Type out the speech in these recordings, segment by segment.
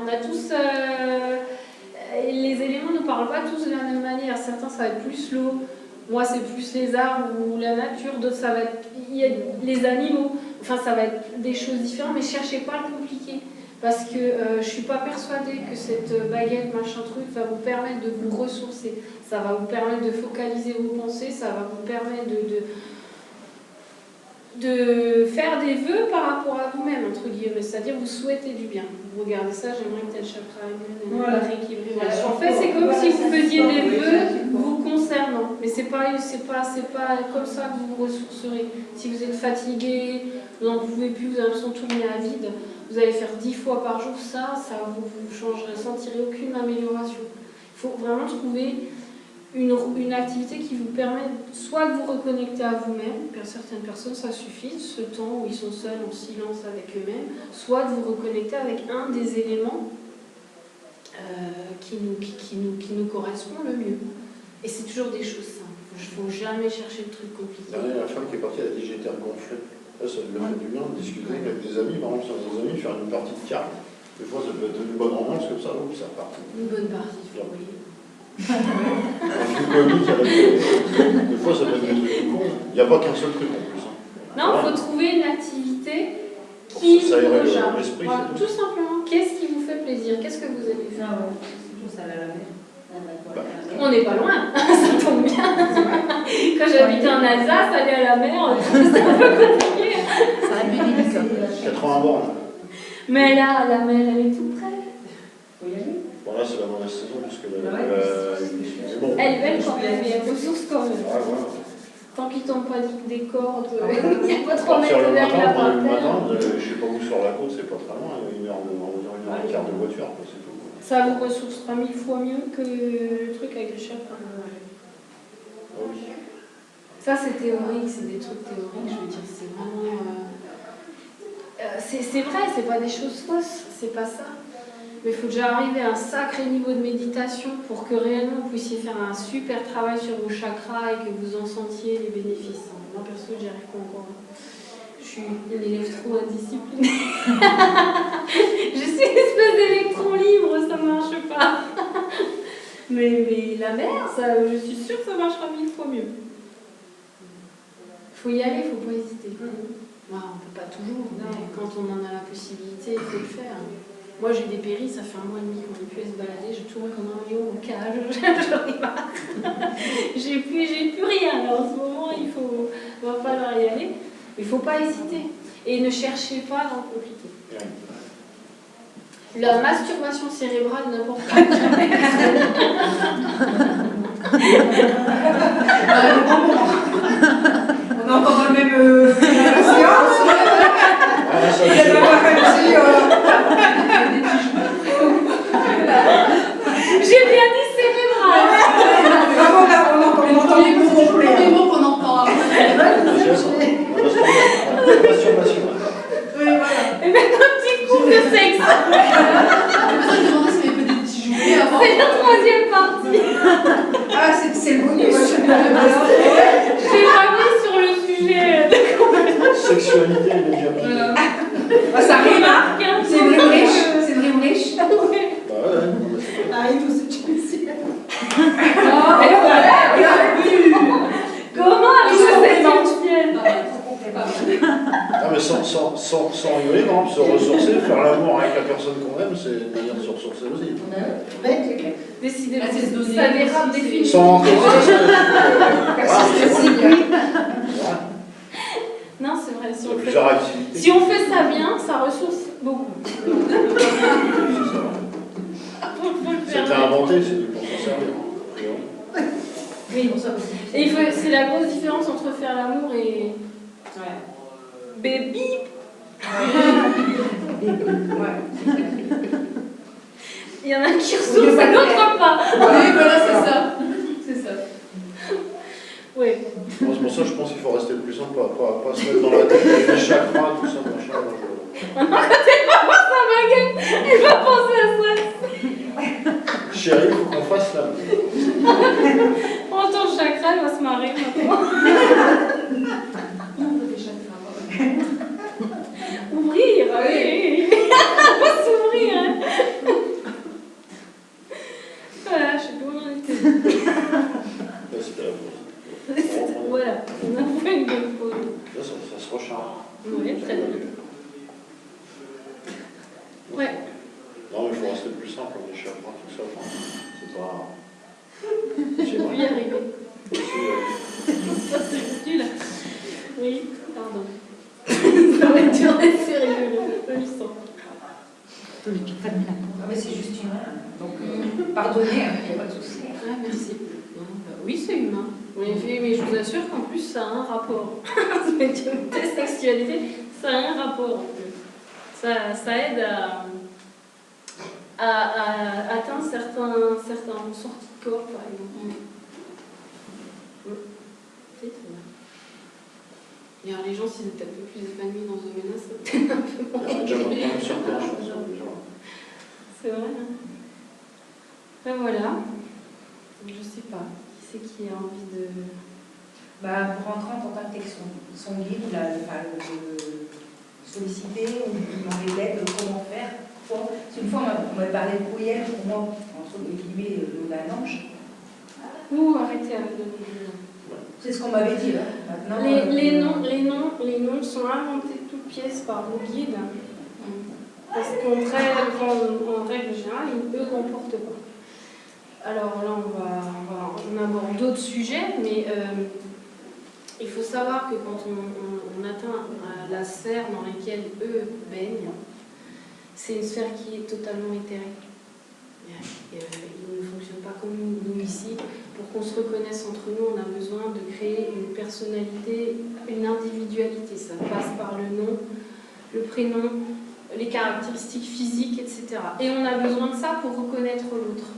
On a tous... les éléments ne parlent pas tous de la même manière. Certains, ça va être plus l'eau. Moi, c'est plus les arbres ou la nature. D'autres, ça va être les animaux. Enfin, ça va être des choses différentes, mais cherchez pas à le compliquer. Parce que je suis pas persuadée que cette baguette, machin truc, va vous permettre de vous ressourcer. Ça va vous permettre de focaliser vos pensées, ça va vous permettre de faire des vœux par rapport à vous-même, entre guillemets. C'est-à-dire, vous souhaitez du bien. Vous regardez ça, j'aimerais que tel chakra rééquilibré. En fait, c'est comme si vous faisiez des vœux vous concernant. Mais c'est pas comme ça que vous vous ressourcerez. Si vous êtes fatigué, vous n'en pouvez plus, vous avez l'impression de tourner à vide, vous allez faire 10 fois par jour ça vous changerez, sentirez aucune amélioration. Il faut vraiment trouver une activité qui vous permet soit de vous reconnecter à vous-même, pour certaines personnes ça suffit, ce temps où ils sont seuls en silence avec eux-mêmes, soit de vous reconnecter avec un des éléments qui nous correspond le mieux. Et c'est toujours des choses simples, il ne faut jamais chercher le truc compliqué. La femme qui est partie, elle a dit j'étais gonflée. Là, ça lui a fait du bien de discuter avec des amis, par exemple, avec des amis, faire une partie de cartes. Des fois, ça peut être une bonne ambiance comme ça, oups, ça part. Une bonne partie, oui. Un film comique avec des fois, ça peut être des trucs cons. Il n'y a pas qu'un seul truc en plus. Hein. Non, il faut trouver une activité qui ça vous recharge. l'esprit. Voilà, tout simplement. Qu'est-ce qui vous fait plaisir? Qu'est-ce que vous aimez faire? Ça va la mer. On n'est pas loin, ça tombe bien. Quand j'habitais en Alsace, aller à la mer, c'était un peu compliqué. Ça a bu 80 bornes. Mais là, la mer, elle est tout près. Faut y aller. Bon, là, c'est la mauvaise saison, parce que Elle est belle quand même, mais elle ressource quand même. Ah, voilà. Tant qu'ils t'ont pas dit des cordes, il n'y a pas trop Partir mettre le vers la matin, terre. je sais pas où sur la côte, c'est pas très loin, il y a une heure et quart de voiture, quoi, c'est tout. Ça vous ressourcera 1000 fois mieux que le truc avec le chakra. Ah oui. Ça, c'est théorique, c'est des trucs théoriques, je veux dire, c'est vraiment... c'est vrai, c'est pas des choses fausses, c'est pas ça. Mais il faut déjà arriver à un sacré niveau de méditation pour que réellement vous puissiez faire un super travail sur vos chakras et que vous en sentiez les bénéfices. Moi, perso, j'y arrive pas encore. Je suis une élève trop indisciplinée. Je suis une espèce d'électron libre, ça marche pas. mais la mer, ça, je suis sûre que ça marchera 1000 fois mieux. Il faut y aller, il ne faut pas hésiter. On ne peut pas toujours, mais quand on en a la possibilité, il faut le faire. Moi, j'ai des péris, ça fait 1 mois et demi qu'on a pu se balader, je tourne comme un lion au cage, j'en ai marre. J'ai plus rien, alors en ce moment, il va falloir y aller. Il ne faut pas hésiter. Et ne cherchez pas dans le compliqué. La masturbation cérébrale, n'importe quoi. On est encore dans le même séance. Il y a pas réussi. J'ai bien dit cérébral. Vraiment, on entend les mots complets. Les mots qu'on entend. Masturbation. Oui, voilà. Et même un petit coup de sexe. J'ai besoin de demander si avait des petits jouets avant. C'est la 3e partie. Ah, c'est le bonus. J'ai jamais sur le sujet. Sexualité et médiumnité. Ah, ça rime, hein. C'est une rime riche. C'est une rime riche. Bah ouais. Arrête tout ce que tu sais. Comment avec cette ancienne? Ah, mais sans rigoler, non, se ressourcer, faire l'amour avec la personne qu'on aime, c'est une manière de se ressourcer aussi. Décidez, Là, c'est se donner ça dérape aussi, définitivement. Sans rentrer Non, c'est vrai, Il y a plusieurs activités. si on fait ça bien, ça ressource beaucoup. C'était inventé, c'est pour s'en servir. Oui, et c'est la grosse différence entre faire l'amour et... Baby. Il y en a un qui ressource et l'autre pas. Oui, voilà, c'est ça. C'est ça. Oui. Moi, c'est pour ça que je pense qu'il faut rester le plus simple, pas se mettre dans la tête avec les chakras, tout ça, machin. Maintenant, quand elle va voir sa baguette, elle va penser à ça. Chérie, il faut qu'on fasse la... On entend le chakra, elle va se marrer maintenant. Ouvrir, oui. Elle va s'ouvrir. Hein. Ouais. Non, mais il faut rester plus simple, on est chez Apprend, tout ça, enfin, c'est pas... Je vais y arriver. Aussi, Ça, c'est foutu, là. Oui, pardon. Ça va être dur d'être sérieux, je le sens. Ah, mais c'est juste humain. Donc, pardonnez, il n'y a pas de souci. Ah, merci. Oui, c'est humain. Mais je vous assure qu'en plus, ça a un rapport. Cette sexualité, ça a un rapport. Ça aide à atteindre certains sorties de corps, par exemple. C'est très bien. D'ailleurs, les gens, s'ils étaient un peu plus épanouis dans ce domaine-là, ça peut-être un peu moins. il y a déjà maintenant sur Terre, je pense, déjà. C'est vrai, hein. Ben voilà. Je sais pas. Qui c'est qui a envie de... Bah, pour rentrer en contact avec son guide, le solliciter, ou lui demander d'aide, comment faire. Parce qu'une fois, on m'a parlé de courriel, pour moi, entre guillemets, le nom d'un ange. Ouh, arrêtez avec le nom. C'est ce qu'on m'avait dit. Hein. Maintenant, Les noms sont inventés de toutes pièces par vos guides. Parce qu'en règle générale, ils ne comportent pas. Alors là, on aborde d'autres sujets, mais il faut savoir que quand on atteint la sphère dans laquelle eux baignent, c'est une sphère qui est totalement éthérée. Ils ne fonctionnent pas comme nous ici. Pour qu'on se reconnaisse entre nous, on a besoin de créer une personnalité, une individualité. Ça passe par le nom, le prénom, les caractéristiques physiques, etc. Et on a besoin de ça pour reconnaître l'autre.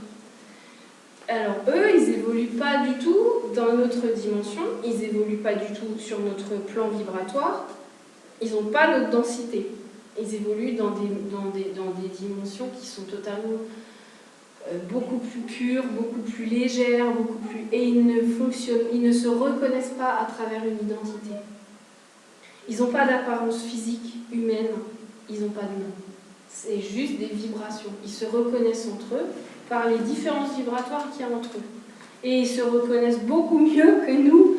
Alors eux, ils n'évoluent pas du tout dans notre dimension, ils n'évoluent pas du tout sur notre plan vibratoire, ils n'ont pas notre densité. Ils évoluent dans des dimensions qui sont totalement beaucoup plus pures, beaucoup plus légères, et ils ne se reconnaissent pas à travers une identité. Ils n'ont pas d'apparence physique humaine, ils n'ont pas de nom. C'est juste des vibrations. Ils se reconnaissent entre eux par les différences vibratoires qu'il y a entre eux. Et ils se reconnaissent beaucoup mieux que nous,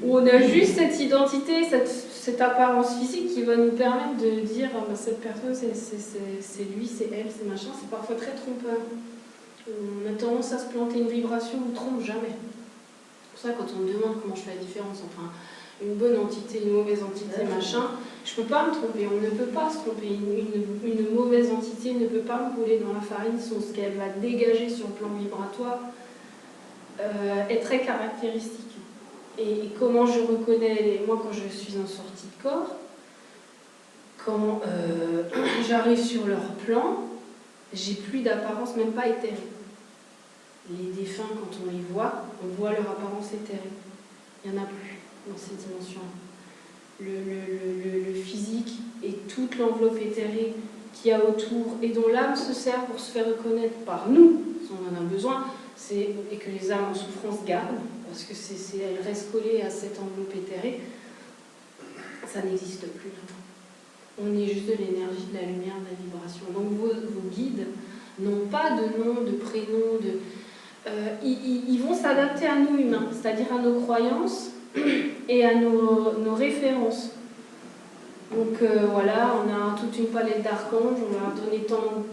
où on a juste cette identité, cette apparence physique qui va nous permettre de dire ah, ben, cette personne, c'est lui, c'est elle, c'est machin. C'est parfois très trompeur. On a tendance à se planter une vibration, on ne trompe jamais. C'est pour ça quand on me demande comment je fais la différence entre une bonne entité, une mauvaise entité, machin, je ne peux pas me tromper, on ne peut pas se tromper. Une mauvaise entité ne peut pas me rouler dans la farine, ce qu'elle va dégager sur le plan vibratoire est très caractéristique. Et comment je reconnais, moi quand je suis en sortie de corps, quand j'arrive sur leur plan, j'ai plus d'apparence, même pas éthérée. Les défunts, quand on les voit, on voit leur apparence éthérée. Il n'y en a plus dans cette dimension-là. Le physique et toute l'enveloppe éthérée qu'il y a autour et dont l'âme se sert pour se faire reconnaître par nous, si on en a besoin, et que les âmes en souffrance gardent, parce que elles restent collées à cette enveloppe éthérée, ça n'existe plus. On est juste de l'énergie, de la lumière, de la vibration. Donc vos guides n'ont pas de nom, de prénom, ils vont s'adapter à nous humains, c'est-à-dire à nos croyances et à nos références. Donc voilà, on a toute une palette d'archanges, on va donner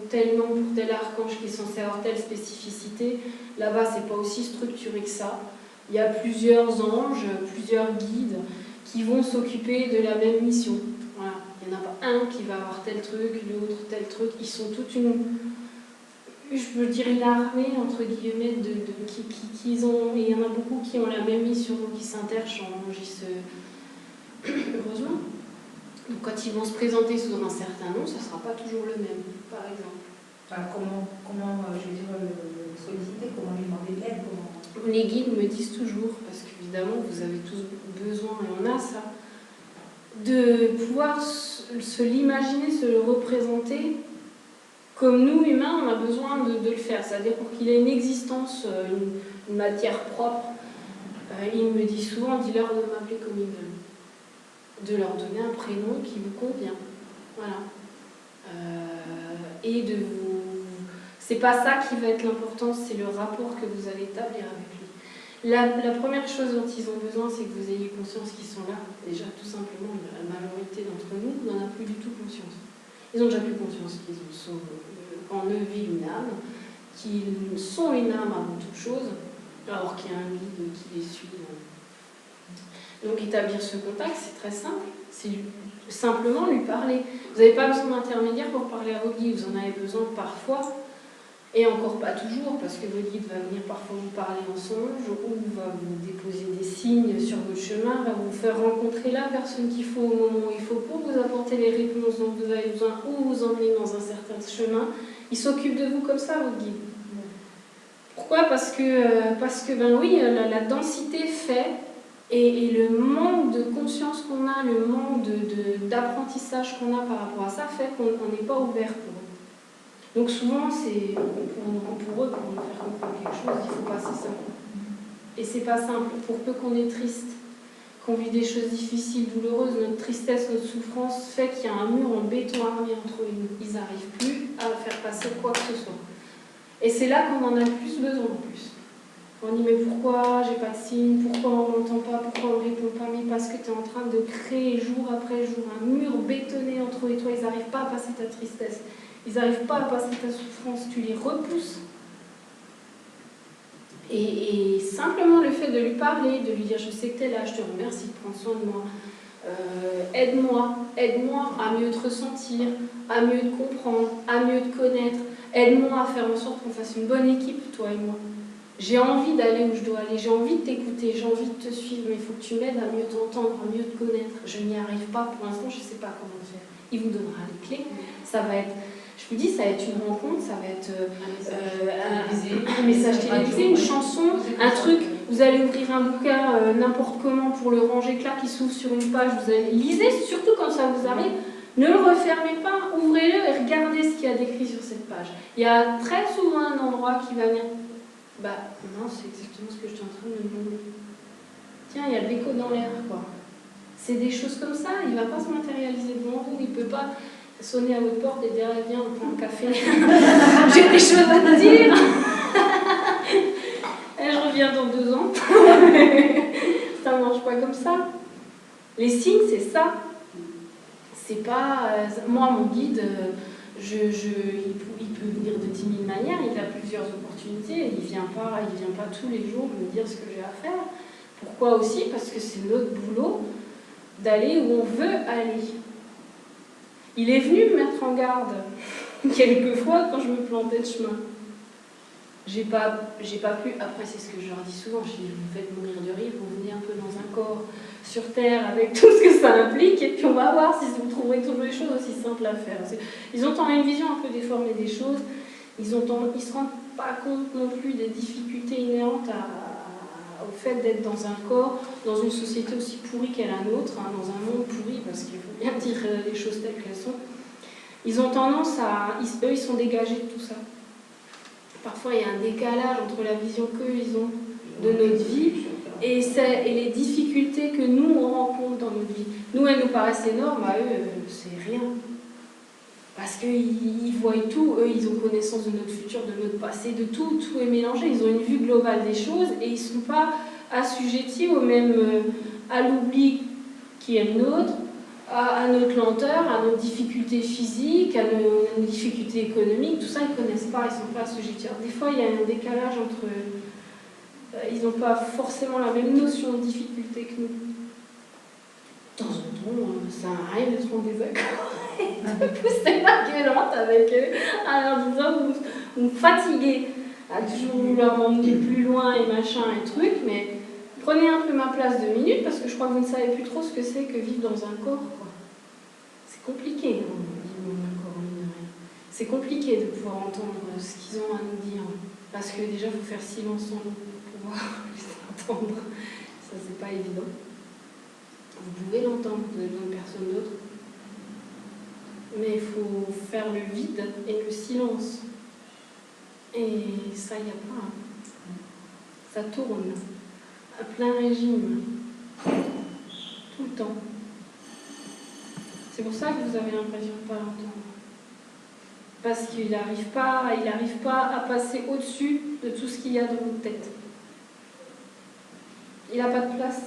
tel nom pour tel archange qui est censé avoir telle spécificité. Là-bas, c'est pas aussi structuré que ça. Il y a plusieurs anges, plusieurs guides qui vont s'occuper de la même mission. Voilà. Il n'y en a pas un qui va avoir tel truc, l'autre tel truc. Ils sont toute une armée, entre guillemets, qu'ils ont. Et il y en a beaucoup qui ont la même mission, qui s'interchangent, heureusement. Donc quand ils vont se présenter sous un certain nom, ça ne sera pas toujours le même, par exemple. Enfin, comment je veux dire, le solliciter, comment lui demander de l'aide, Les guides me disent toujours, parce qu'évidemment vous avez tous besoin, et on a ça, de pouvoir se l'imaginer, se le représenter comme nous, humains, on a besoin de le faire. C'est-à-dire pour qu'il ait une existence, une matière propre. Il me dit souvent, dis-leur de m'appeler comme ils veulent. De leur donner un prénom qui vous convient. Voilà. Et de vous... C'est pas ça qui va être l'important, c'est le rapport que vous allez établir avec lui. La première chose dont ils ont besoin, c'est que vous ayez conscience qu'ils sont là. Déjà, tout simplement, la majorité d'entre nous n'en a plus du tout conscience. Ils ont déjà plus conscience qu'ils sont en eux vit une âme, qu'ils sont une âme avant toute chose, alors qu'il y a un guide qui les suit. Donc établir ce contact, c'est très simple, c'est simplement lui parler. Vous n'avez pas besoin d'intermédiaire pour parler à votre guide, vous en avez besoin parfois, et encore pas toujours, parce que votre guide va venir parfois vous parler en songe, ou va vous déposer des signes sur votre chemin, va vous faire rencontrer la personne qu'il faut au moment où il faut pour vous apporter les réponses dont vous avez besoin, ou vous emmener dans un certain chemin. Il s'occupe de vous comme ça, votre guide. Pourquoi ? Parce que ben oui, la densité fait, et le manque de conscience qu'on a, le manque d'apprentissage qu'on a par rapport à ça, fait qu'on n'est pas ouvert pour eux. Donc souvent, c'est pour eux, pour nous faire comprendre quelque chose, il faut passer ça. Et c'est pas simple. Pour peu qu'on est triste, qu'on vit des choses difficiles, douloureuses, notre tristesse, notre souffrance fait qu'il y a un mur en béton armé entre eux. Ils n'arrivent plus à faire passer quoi que ce soit. Et c'est là qu'on en a le plus besoin en plus. On dit mais pourquoi j'ai pas de signe, pourquoi on m'entend pas, pourquoi on répond pas, mais parce que tu es en train de créer jour après jour un mur bétonné entre eux et toi, ils n'arrivent pas à passer ta tristesse, ils n'arrivent pas à passer ta souffrance, tu les repousses. Et simplement le fait de lui parler, de lui dire je sais que tu es là, je te remercie de prendre soin de moi, aide-moi à mieux te ressentir, à mieux te comprendre, à mieux te connaître, aide-moi à faire en sorte qu'on fasse une bonne équipe, toi et moi. J'ai envie d'aller où je dois aller, j'ai envie de t'écouter, j'ai envie de te suivre, mais il faut que tu m'aides à mieux t'entendre, à mieux te connaître. Je n'y arrive pas, pour l'instant, je ne sais pas comment le faire. Il vous donnera les clés. Ça va être, je vous dis, ça va être une rencontre, ça va être un message télévisé, une chanson, un truc. Vous allez ouvrir un bouquin n'importe comment pour le ranger, clac, qui s'ouvre sur une page. Vous allez lisez, surtout quand ça vous arrive. Ne le refermez pas, ouvrez-le et regardez ce qu'il y a décrit sur cette page. Il y a très souvent un endroit qui va venir. Bah non, c'est exactement ce que je suis en train de me demander. Tiens, il y a de l'écho dans l'air, quoi. C'est des choses comme ça, il ne va pas se matérialiser devant vous, il ne peut pas sonner à votre porte et dire viens, on prend un café, j'ai des choses à te dire. Et je reviens dans 2 ans. Ça ne marche pas comme ça. Les signes, c'est ça. C'est pas. Moi, mon guide. Il peut venir de 10 000 manières, il a plusieurs opportunités, il vient pas tous les jours me dire ce que j'ai à faire. Pourquoi aussi ? Parce que c'est notre boulot d'aller où on veut aller. Il est venu me mettre en garde quelquefois quand je me plantais de chemin. J'ai pas pu, après c'est ce que je leur dis souvent, je dis vous faites mourir de rire, vous venez un peu dans un corps sur terre avec tout ce que ça implique et puis on va voir si vous trouverez toujours les choses aussi simples à faire. Ils ont une vision un peu déformée des choses, ils se rendent pas compte non plus des difficultés inhérentes au fait d'être dans un corps, dans une société aussi pourrie qu'est la nôtre, hein, dans un monde pourri, parce qu'il faut bien dire les choses telles qu'elles sont. Ils ont tendance eux ils sont dégagés de tout ça. Parfois, il y a un décalage entre la vision qu'ils ont de notre vie et les difficultés que nous, on rencontre dans notre vie. Nous, elles nous paraissent énormes, à eux, c'est rien. Parce qu'ils voient tout, eux, ils ont connaissance de notre futur, de notre passé, de tout est mélangé. Ils ont une vue globale des choses et ils ne sont pas assujettis à l'oubli qui est le nôtre, à notre lenteur, à nos difficultés physiques, à nos difficultés économiques, tout ça ils ne connaissent pas, ils ne sont pas assujettis. Des fois il y a un décalage entre ils n'ont pas forcément la même notion de difficulté que nous. De temps en temps, ça arrive d'être en désaccord et de pousser ma gueulante avec eux en leur disant vous me fatiguez à toujours vouloir m'emmener plus loin et machin et truc, mais prenez un peu ma place 2 minutes parce que je crois que vous ne savez plus trop ce que c'est que vivre dans un corps. C'est compliqué de vivre dans un corps, mine de rien. C'est compliqué de pouvoir entendre ce qu'ils ont à nous dire. Parce que déjà, il faut faire silence en nous pour pouvoir les entendre. Ça, c'est pas évident. Vous pouvez l'entendre, vous avez besoin de personne d'autre. Mais il faut faire le vide et le silence. Et ça, il n'y a pas. Ça tourne. À plein régime, tout le temps. C'est pour ça que vous avez l'impression de ne pas l'entendre. Parce qu'il n'arrive pas à passer au-dessus de tout ce qu'il y a dans votre tête. Il n'a pas de place.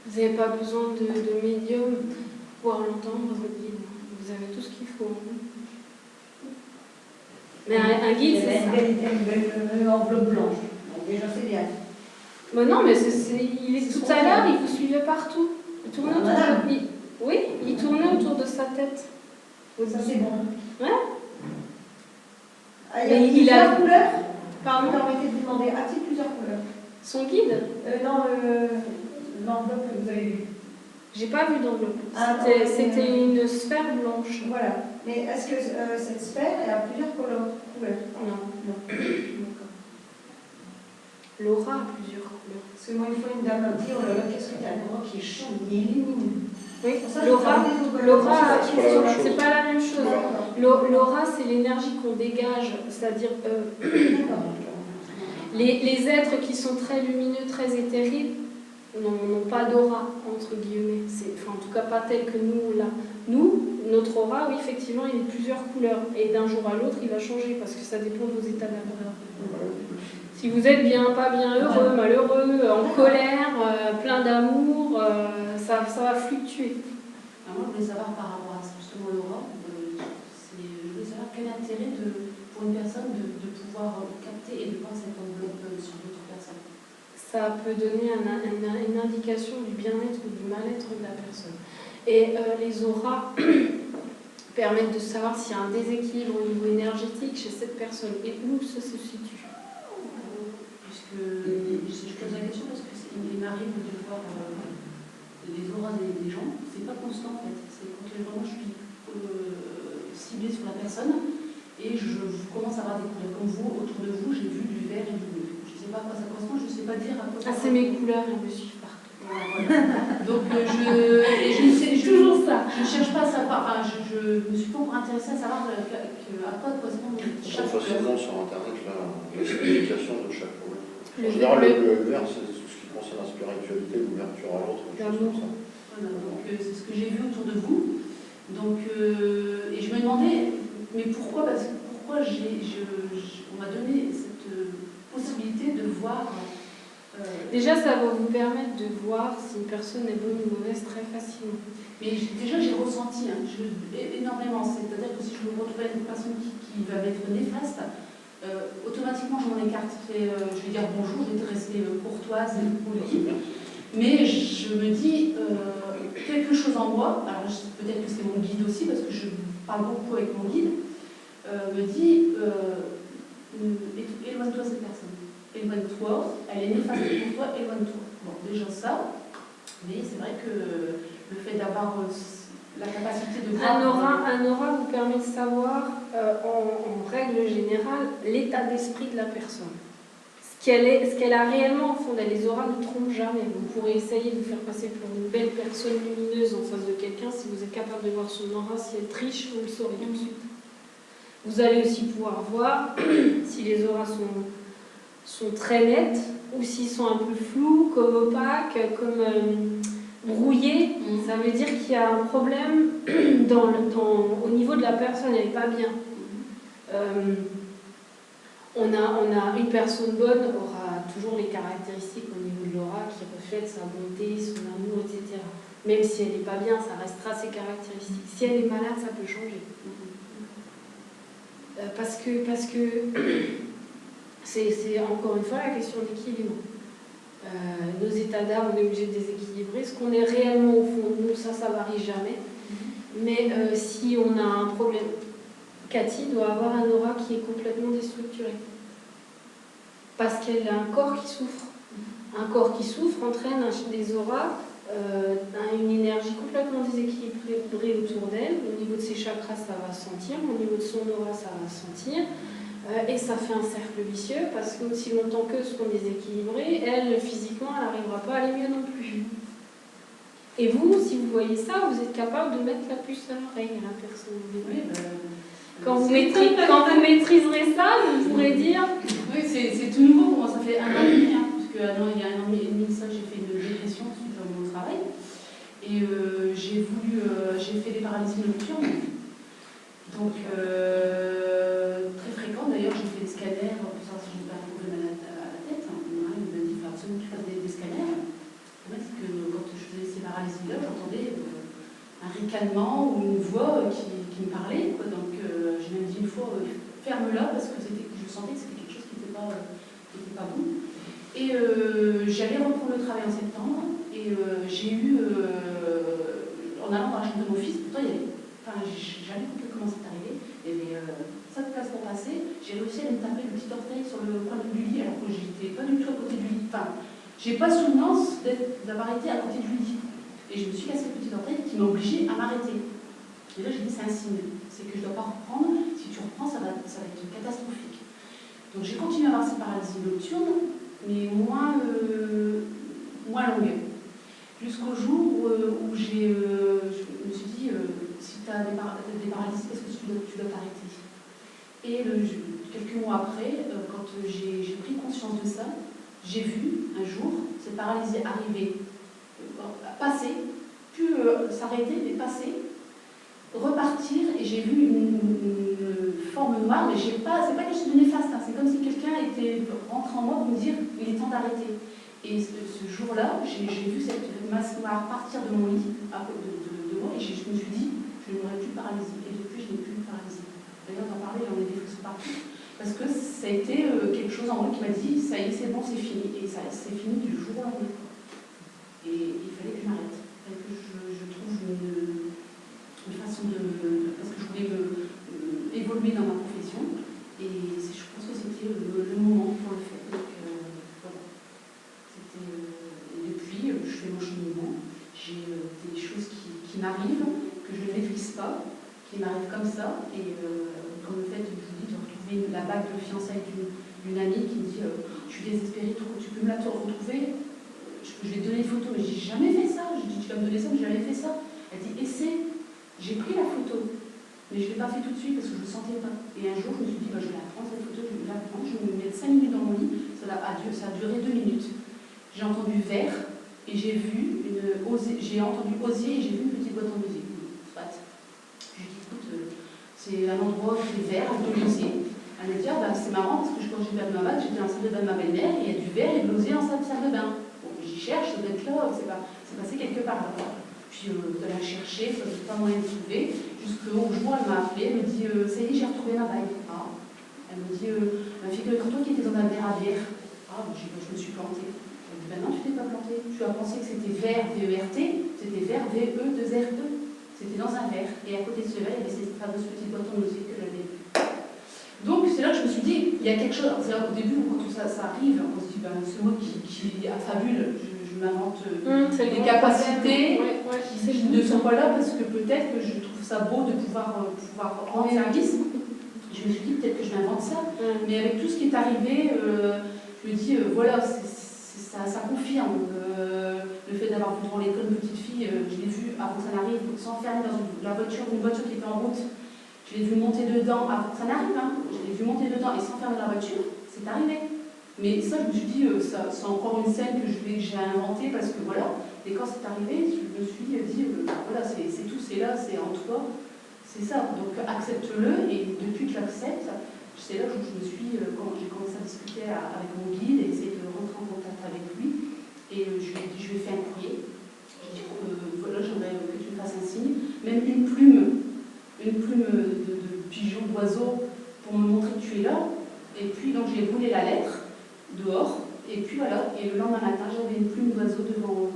Vous n'avez pas besoin de médium pour pouvoir l'entendre, votre guide. Vous avez tout ce qu'il faut. Mais un guide, c'est ça. Une belle enveloppe blanche. Donc déjà, c'est bien. Mais non, mais tout à l'heure, il vous suivait partout. Il tournait autour de... Oui, il tournait autour de sa tête. Ça, c'est bon. Ouais. Ah, il y a Mais plusieurs couleurs. Pardon? Vous permettez de demander, a-t-il plusieurs couleurs? Son guide? Non, l'enveloppe que vous avez vue. J'ai pas vu d'enveloppe. Ah, C'était une sphère blanche. Voilà. Mais est-ce que cette sphère, elle a plusieurs couleurs? Non. L'aura a plusieurs couleurs. Parce que moi, une fois, une dame m'a dit, oh là là, qu'est-ce que t'as un aura qui est chaud, il illumine. Oui, Ça, l'aura, c'est c'est pas la même chose. L'aura, c'est l'énergie qu'on dégage, c'est-à-dire les êtres qui sont très lumineux, très éthériques, n'ont pas d'aura, entre guillemets. En tout cas, pas tel que nous, là. Nous, notre aura, oui, effectivement, il est de plusieurs couleurs. Et d'un jour à l'autre, il va changer, parce que ça dépend de vos états d'âme. Si vous êtes bien, pas bien, heureux, malheureux, en colère, plein d'amour, ça va fluctuer. Alors moi, je voulais savoir par rapport à justement l'aura, je voulais savoir quel intérêt pour une personne de pouvoir capter et de voir cette enveloppe sur d'autres personnes. Ça peut donner une indication du bien-être ou du mal-être de la personne. Et les auras permettent de savoir s'il y a un déséquilibre au niveau énergétique chez cette personne et où ça se situe. Puisque je pose la question parce qu'il m'arrive de voir les auras des gens, c'est pas constant en fait. C'est quand vraiment je suis ciblée sur la personne et je commence à avoir des couleurs comme vous, autour de vous, j'ai vu du vert et du bleu. Je sais pas à quoi ça correspond, je sais pas dire à quoi ça correspond. C'est mes couleurs, elles me suivent partout. Voilà. Donc je toujours ça. Je ne cherche pas à savoir, enfin je me suis pas encore intéressée à savoir à quoi correspond chaque couleur. Facilement sur internet la signification de chaque couleur. En général, le vert, c'est tout ce qui concerne la spiritualité, l'ouverture à l'autre, des choses comme ça. Voilà, donc c'est ce que j'ai vu autour de vous. Donc, et je me demandais, mais pourquoi? Parce que pourquoi on m'a donné cette possibilité de voir. Déjà, ça va vous permettre de voir si une personne est bonne ou mauvaise très facilement. Mais déjà, j'ai ressenti énormément. C'est-à-dire que si je me retrouvais une personne qui va m'être néfaste, automatiquement, je m'en écarte. Je vais dire bonjour, je vais rester courtoise et polie. Mais je me dis, quelque chose en moi, alors peut-être que c'est mon guide aussi, parce que je parle beaucoup avec mon guide, me dit, éloigne-toi de cette personne. Éloigne-toi, elle est néfaste pour toi, éloigne-toi. Bon, déjà ça, mais c'est vrai que le fait d'avoir la capacité de voir... Un aura vous permet de savoir, en règle générale, l'état d'esprit de la personne. Ce qu'elle a réellement au fond d'elle. Les auras ne trompent jamais. Vous pourrez essayer de vous faire passer pour une belle personne lumineuse en face de quelqu'un. Si vous êtes capable de voir son aura, si elle triche, vous le saurez tout de suite. Vous allez aussi pouvoir voir si les auras sont très nettes ou s'ils sont un peu flous, comme opaques, comme brouillés. Ça veut dire qu'il y a un problème au niveau de la personne, elle n'est pas bien. On a une personne bonne aura toujours les caractéristiques au niveau de l'aura qui reflètent sa bonté, son amour, etc. Même si elle n'est pas bien, ça restera ses caractéristiques. Si elle est malade, ça peut changer. Parce que c'est encore une fois la question d'équilibre. Nos états d'âme, on est obligé de déséquilibrer. Ce qu'on est réellement au fond de nous, ça varie jamais. Mais si on a un problème, Cathy doit avoir un aura qui est complètement déstructuré. Parce qu'elle a un corps qui souffre. Un corps qui souffre entraîne des auras, une énergie complètement déséquilibrée autour d'elle. Au niveau de ses chakras, ça va se sentir. Au niveau de son aura, ça va se sentir. Et ça fait un cercle vicieux parce que aussi longtemps qu'eux seront déséquilibrés, elle, physiquement, elle n'arrivera pas à aller mieux non plus. Et vous, si vous voyez ça, vous êtes capable de mettre la puce à l'oreille à la personne. Oui, quand vous maîtriserez ça, vous pourrez dire... Oui, c'est tout nouveau pour moi, ça fait 1 an et demi, parce qu'il y a 1 an et demi de ça, j'ai fait une dépression suite à mon travail, et j'ai fait des paralysies nocturnes, donc très fréquentes. D'ailleurs, j'ai fait des scanners pour savoir si j'ai pas un problème à la tête. Il m'a dit qu'il faut absolument que je fasse des scanners. Le problème, c'est que quand je faisais ces paralysies-là, j'entendais un ricanement ou une voix qui me parlait, quoi. Donc j'ai même dit une fois, ferme-la parce que je sentais que c'était quelque chose qui n'était pas bon. Et j'allais reprendre le travail en septembre et j'ai eu, en allant dans la chambre de mon fils, pourtant j'ai jamais compris comment c'est arrivé, il y avait 5 places pour passer, j'ai réussi à me taper le petit orteil sur le coin du lit alors que j'étais pas du tout à côté du lit. Enfin, j'ai pas souvenance d'avoir été à côté du lit. Et je me suis cassé le petit orteil qui m'a obligée à m'arrêter. Et là, j'ai dit, c'est un signe. C'est que je ne dois pas reprendre. Si tu reprends, ça va être catastrophique. Donc, j'ai continué à avoir cette paralysie nocturne, mais moins longue. Jusqu'au jour où je me suis dit, si tu as des paralysies, est-ce que tu dois t'arrêter? Et quelques mois après, quand j'ai pris conscience de ça, j'ai vu un jour cette paralysie arriver, passer, plus s'arrêter, mais passer, repartir, et j'ai vu une forme noire, mais c'est pas quelque chose de néfaste, hein, c'est comme si quelqu'un était rentré en moi pour me dire il est temps d'arrêter. Et ce jour-là, j'ai vu cette masse noire partir de mon lit, de moi, et je me suis dit, je n'aurai plus de paralysie. Et depuis, je n'ai plus de paralysie. D'ailleurs, d'en parler, j'en ai des frissons partout. Parce que ça a été quelque chose en moi qui m'a dit, ça y est, c'est bon, c'est fini. Et ça c'est fini du jour au lendemain. Et il fallait que je m'arrête. Il fallait que je trouve une façon parce que je voulais évoluer dans ma profession. Et je pense que c'était le moment pour le faire. Donc, voilà. Et depuis, je fais mon cheminement. J'ai des choses qui m'arrivent, que je ne maîtrise pas, qui m'arrivent comme ça. Et comme le fait, je vous dis, de retrouver la bague de fiançailles d'une amie qui me dit je suis désespérée, tu peux me la retrouver? Je vais te donner une photo, mais j'ai jamais fait ça. Je dis, tu vas me donner ça, mais j'ai jamais fait ça. Elle dit, essaie. J'ai pris la photo, mais je ne l'ai pas fait tout de suite parce que je ne le sentais pas. Et un jour, je me suis dit, je vais la prendre cette photo, je vais la prendre, je vais me mettre 5 minutes dans mon lit. Ça a duré 2 minutes. J'ai entendu vert et j'ai entendu osier et j'ai vu une petite boîte en musique. Soit. Je lui ai dit, écoute, c'est un endroit qui est vert, avec de l'osier. Elle m'a dit, c'est marrant parce que quand j'ai perdu ma bague, j'étais dans la salle de bain de ma belle-mère et il y a du vert et de l'osier en salle de bain. J'y cherche, ça doit être là, c'est passé quelque part là. Puis de la chercher, ça ne pas moyen de trouver. Jusqu'au jour, elle m'a appelé, elle me dit ça y est, j'ai retrouvé ma bague. Elle me dit figure-toi qui était dans un verre à bière. Je me suis plantée. Elle me dit non, tu t'es pas plantée. Tu as pensé que c'était vert VERT, c'était vert VE2RE. C'était dans un verre. Et à côté de ce verre, il y avait cette fameuse petite boîte en osier que j'avais vue. Donc c'est là que je me suis dit, il y a quelque chose. Au début, quand ça arrive, on se dit, c'est moi qui affabule, je m'invente des capacités qui ne sont pas là parce que peut-être que je trouve ça beau de pouvoir rendre service. Je me suis dit, peut-être que je m'invente ça. Mais avec tout ce qui est arrivé, je me dis, voilà, ça confirme le fait d'avoir vu devant l'école une petite fille, je l'ai vue avant que ça n'arrive, s'enfermer dans une voiture qui était en route. Je l'ai vu monter dedans, ça n'arrive pas, je l'ai vu monter dedans et s'enfermer dans la voiture, c'est arrivé. Mais ça, je me suis dit, c'est encore une scène que j'ai inventée parce que voilà, et quand c'est arrivé, je me suis dit, voilà, c'est tout, c'est là, c'est en toi, c'est ça. Donc accepte-le et depuis que j'accepte, c'est là que je me suis, quand j'ai commencé à discuter avec mon guide et essayer de rentrer en contact avec lui, et je lui ai dit, je lui ai fait un courrier, je lui ai dit, voilà, j'aimerais que tu me fasses un signe, même une plume de pigeon, d'oiseau, pour me montrer que tu es là. Et puis, donc, j'ai roulé la lettre dehors. Et puis, voilà. Et le lendemain matin, j'avais une plume d'oiseau devant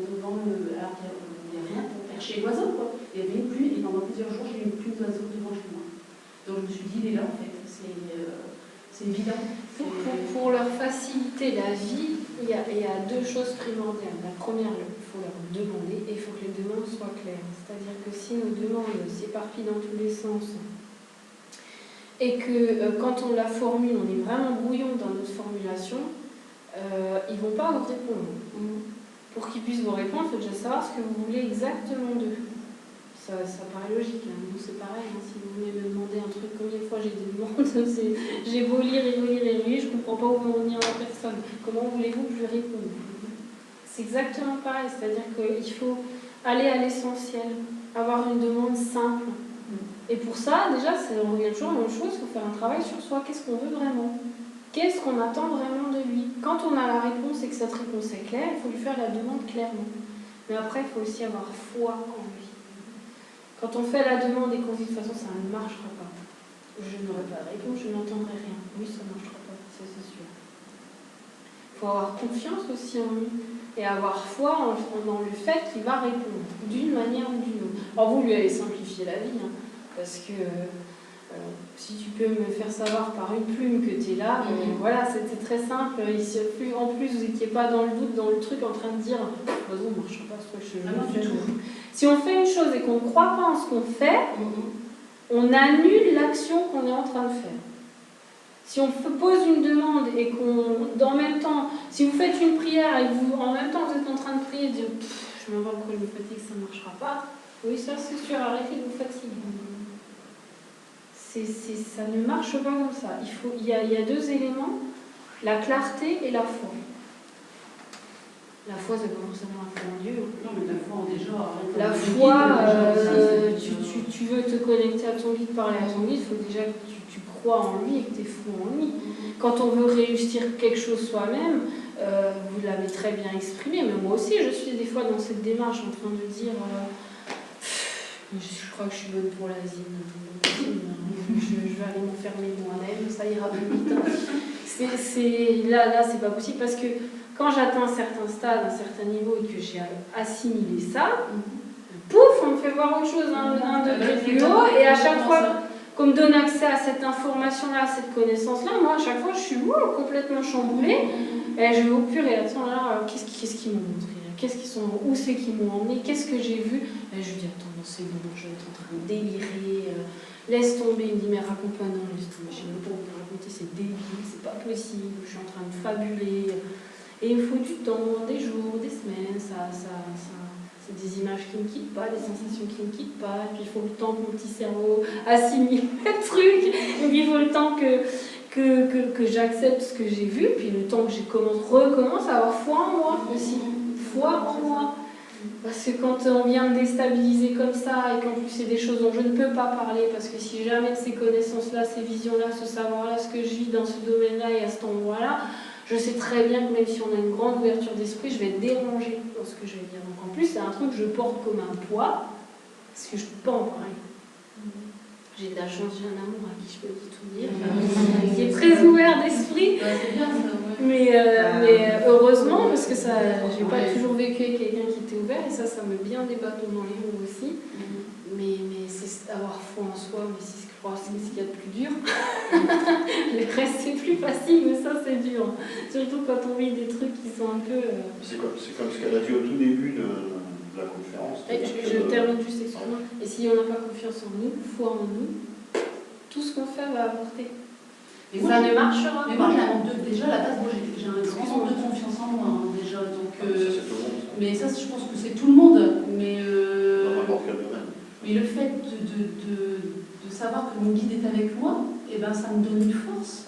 le... Alors, il n'y a rien pour percher l'oiseau, quoi. Il y avait une plume, et pendant plusieurs jours, j'ai eu une plume d'oiseau devant chez moi. Donc, je me suis dit, il est là, en fait. C'est évident. Pour leur faciliter la vie, il y a 2 choses primordiales. La première, il faut leur demander et il faut que les demandes soient claires. C'est-à-dire que si nos demandes s'éparpillent dans tous les sens et que quand on la formule, on est vraiment brouillon dans notre formulation, ils ne vont pas vous répondre. Pour qu'ils puissent vous répondre, il faut déjà savoir ce que vous voulez exactement d'eux. Ça paraît logique, hein. Nous c'est pareil, hein. Si vous venez me demander un truc, combien de fois j'ai des demandes, j'ai beau lire et relire, je ne comprends pas où vont venir la personne. Comment voulez-vous que je lui réponde? C'est exactement pareil, c'est-à-dire qu'il faut aller à l'essentiel, avoir une demande simple. Et pour ça, déjà, on revient toujours à la même chose, il faut faire un travail sur soi. Qu'est-ce qu'on veut vraiment? Qu'est-ce qu'on attend vraiment de lui? Quand on a la réponse et que cette réponse est claire, il faut lui faire la demande clairement. Mais après, il faut aussi avoir foi en lui. Quand on fait la demande et qu'on dit de toute façon ça ne marchera pas, Je n'aurai pas de réponse, je n'entendrai rien. Oui, ça ne marchera pas, ça c'est sûr. Il faut avoir confiance aussi en lui et avoir foi dans le fait qu'il va répondre d'une manière ou d'une autre. Alors vous lui avez simplifié la vie, hein, parce que si tu peux me faire savoir par une plume que tu es là, voilà, c'était très simple. En plus, vous n'étiez pas dans le doute, dans le truc, en train de dire « vas-y, on ne marchera pas, si on fait une chose et qu'on ne croit pas en ce qu'on fait, on annule l'action qu'on est en train de faire. Si on pose une demande et en même temps, si vous faites une prière et en même temps vous êtes en train de prier et de dire « je me vois pourquoi je me fatigue, ça ne marchera pas », oui, ça c'est sûr, arrêtez de vous fatiguer. Ça ne marche pas comme ça. Il y a deux éléments, la clarté et la foi. La foi, c'est pas forcément la foi en Dieu. Non, mais la foi, déjà... La foi, tu veux te connecter à ton guide, parler à ton guide, il faut déjà que tu crois en lui et que tu es fou en lui. Quand on veut réussir quelque chose soi-même, vous l'avez très bien exprimé, mais moi aussi, je suis des fois dans cette démarche en train de dire je crois que je suis bonne pour la vie. Je vais aller m'enfermer moi-même, ça ira plus vite. Là, c'est pas possible parce que quand j'atteins un certain stade, un certain niveau et que j'ai assimilé ça, pouf, on me fait voir autre chose, un degré plus haut, et à chaque fois qu'on me donne accès à cette information-là, à cette connaissance-là, moi, à chaque fois, je suis complètement chamboulée, et je vais au pur et attends, là, qu'est-ce qu'ils m'ont montré? Où c'est qu'ils m'ont emmené? Qu'est-ce que j'ai vu? Et je lui dis, attends, non, c'est bon, je vais être en train de délirer, laisse tomber. Il me dit, mais raconte pas, non, laisse tomber, je n'ai pas envie de raconter, c'est débile, c'est pas possible, je suis en train de fabuler. Et il me faut du temps, des jours, des semaines, c'est des images qui ne me quittent pas, des sensations qui ne me quittent pas, et puis il faut le temps que mon petit cerveau assimile le truc, et puis il faut le temps que j'accepte ce que j'ai vu, puis le temps que je recommence à avoir foi en moi aussi. Foi en moi. Parce que quand on vient me déstabiliser comme ça, et qu'en plus c'est des choses dont je ne peux pas parler, parce que si jamais ces connaissances-là, ces visions-là, ce savoir-là, ce que je vis dans ce domaine-là et à cet endroit-là, je sais très bien que même si on a une grande ouverture d'esprit, je vais être dérangée dans ce que je vais dire. Donc en plus, c'est un truc que je porte comme un poids, parce que je ne peux pas en parler. J'ai de la chance, j'ai un amour à qui je peux tout dire, qui est très ouvert d'esprit. Mais heureusement, parce que j'ai pas toujours vécu avec quelqu'un qui était ouvert, et ça me met bien des bâtons dans les roues aussi. Mais c'est avoir foi en soi, mais c'est ce qu'il y a de plus dur. Le reste c'est plus facile, mais ça c'est dur. Surtout quand on vit des trucs qui sont un peu... C'est comme ce qu'elle a dit au tout début de la conférence. Je termine juste, excuse-moi. Et si on n'a pas confiance en nous, foi en nous, tout ce qu'on fait va avorter. Mais ça ne marchera pas. Mais moi, déjà, à la base, moi, j'ai un grand manque de confiance en moi, hein, déjà. Donc, c'est tout le monde. Mais ça, je pense que c'est tout le monde. Mais, dans n'importe quel domaine. Mais le fait de savoir que mon guide est avec moi, eh ben, ça me donne une force.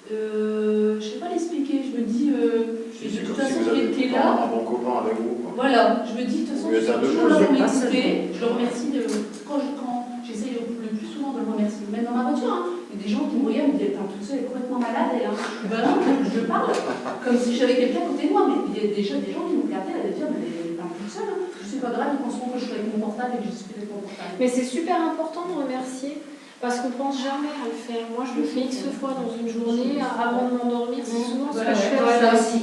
Je ne sais pas l'expliquer. Je me dis, de toute façon, il était là. Un bon copain avec vous. Quoi. Voilà, je me dis, de toute façon, je le remercie. Quand j'essaie le plus souvent de le remercier, même dans ma voiture, hein. Il y a des gens qui me regardent et me disent, attends, toute seule, elle est complètement malade, elle. Hein. Ben non, je parle comme si j'avais quelqu'un à côté de moi, mais il y a déjà des gens qui me regardaient et me disent, mais elle est pas toute seule. Hein. C'est pas grave, ils penseront que je suis avec mon portable et que je discute avec mon portable. Mais c'est super important de remercier. Parce qu'on pense jamais à le faire. Moi, je le fais X fois dans une journée, avant de m'endormir, c'est souvent ce que je fais.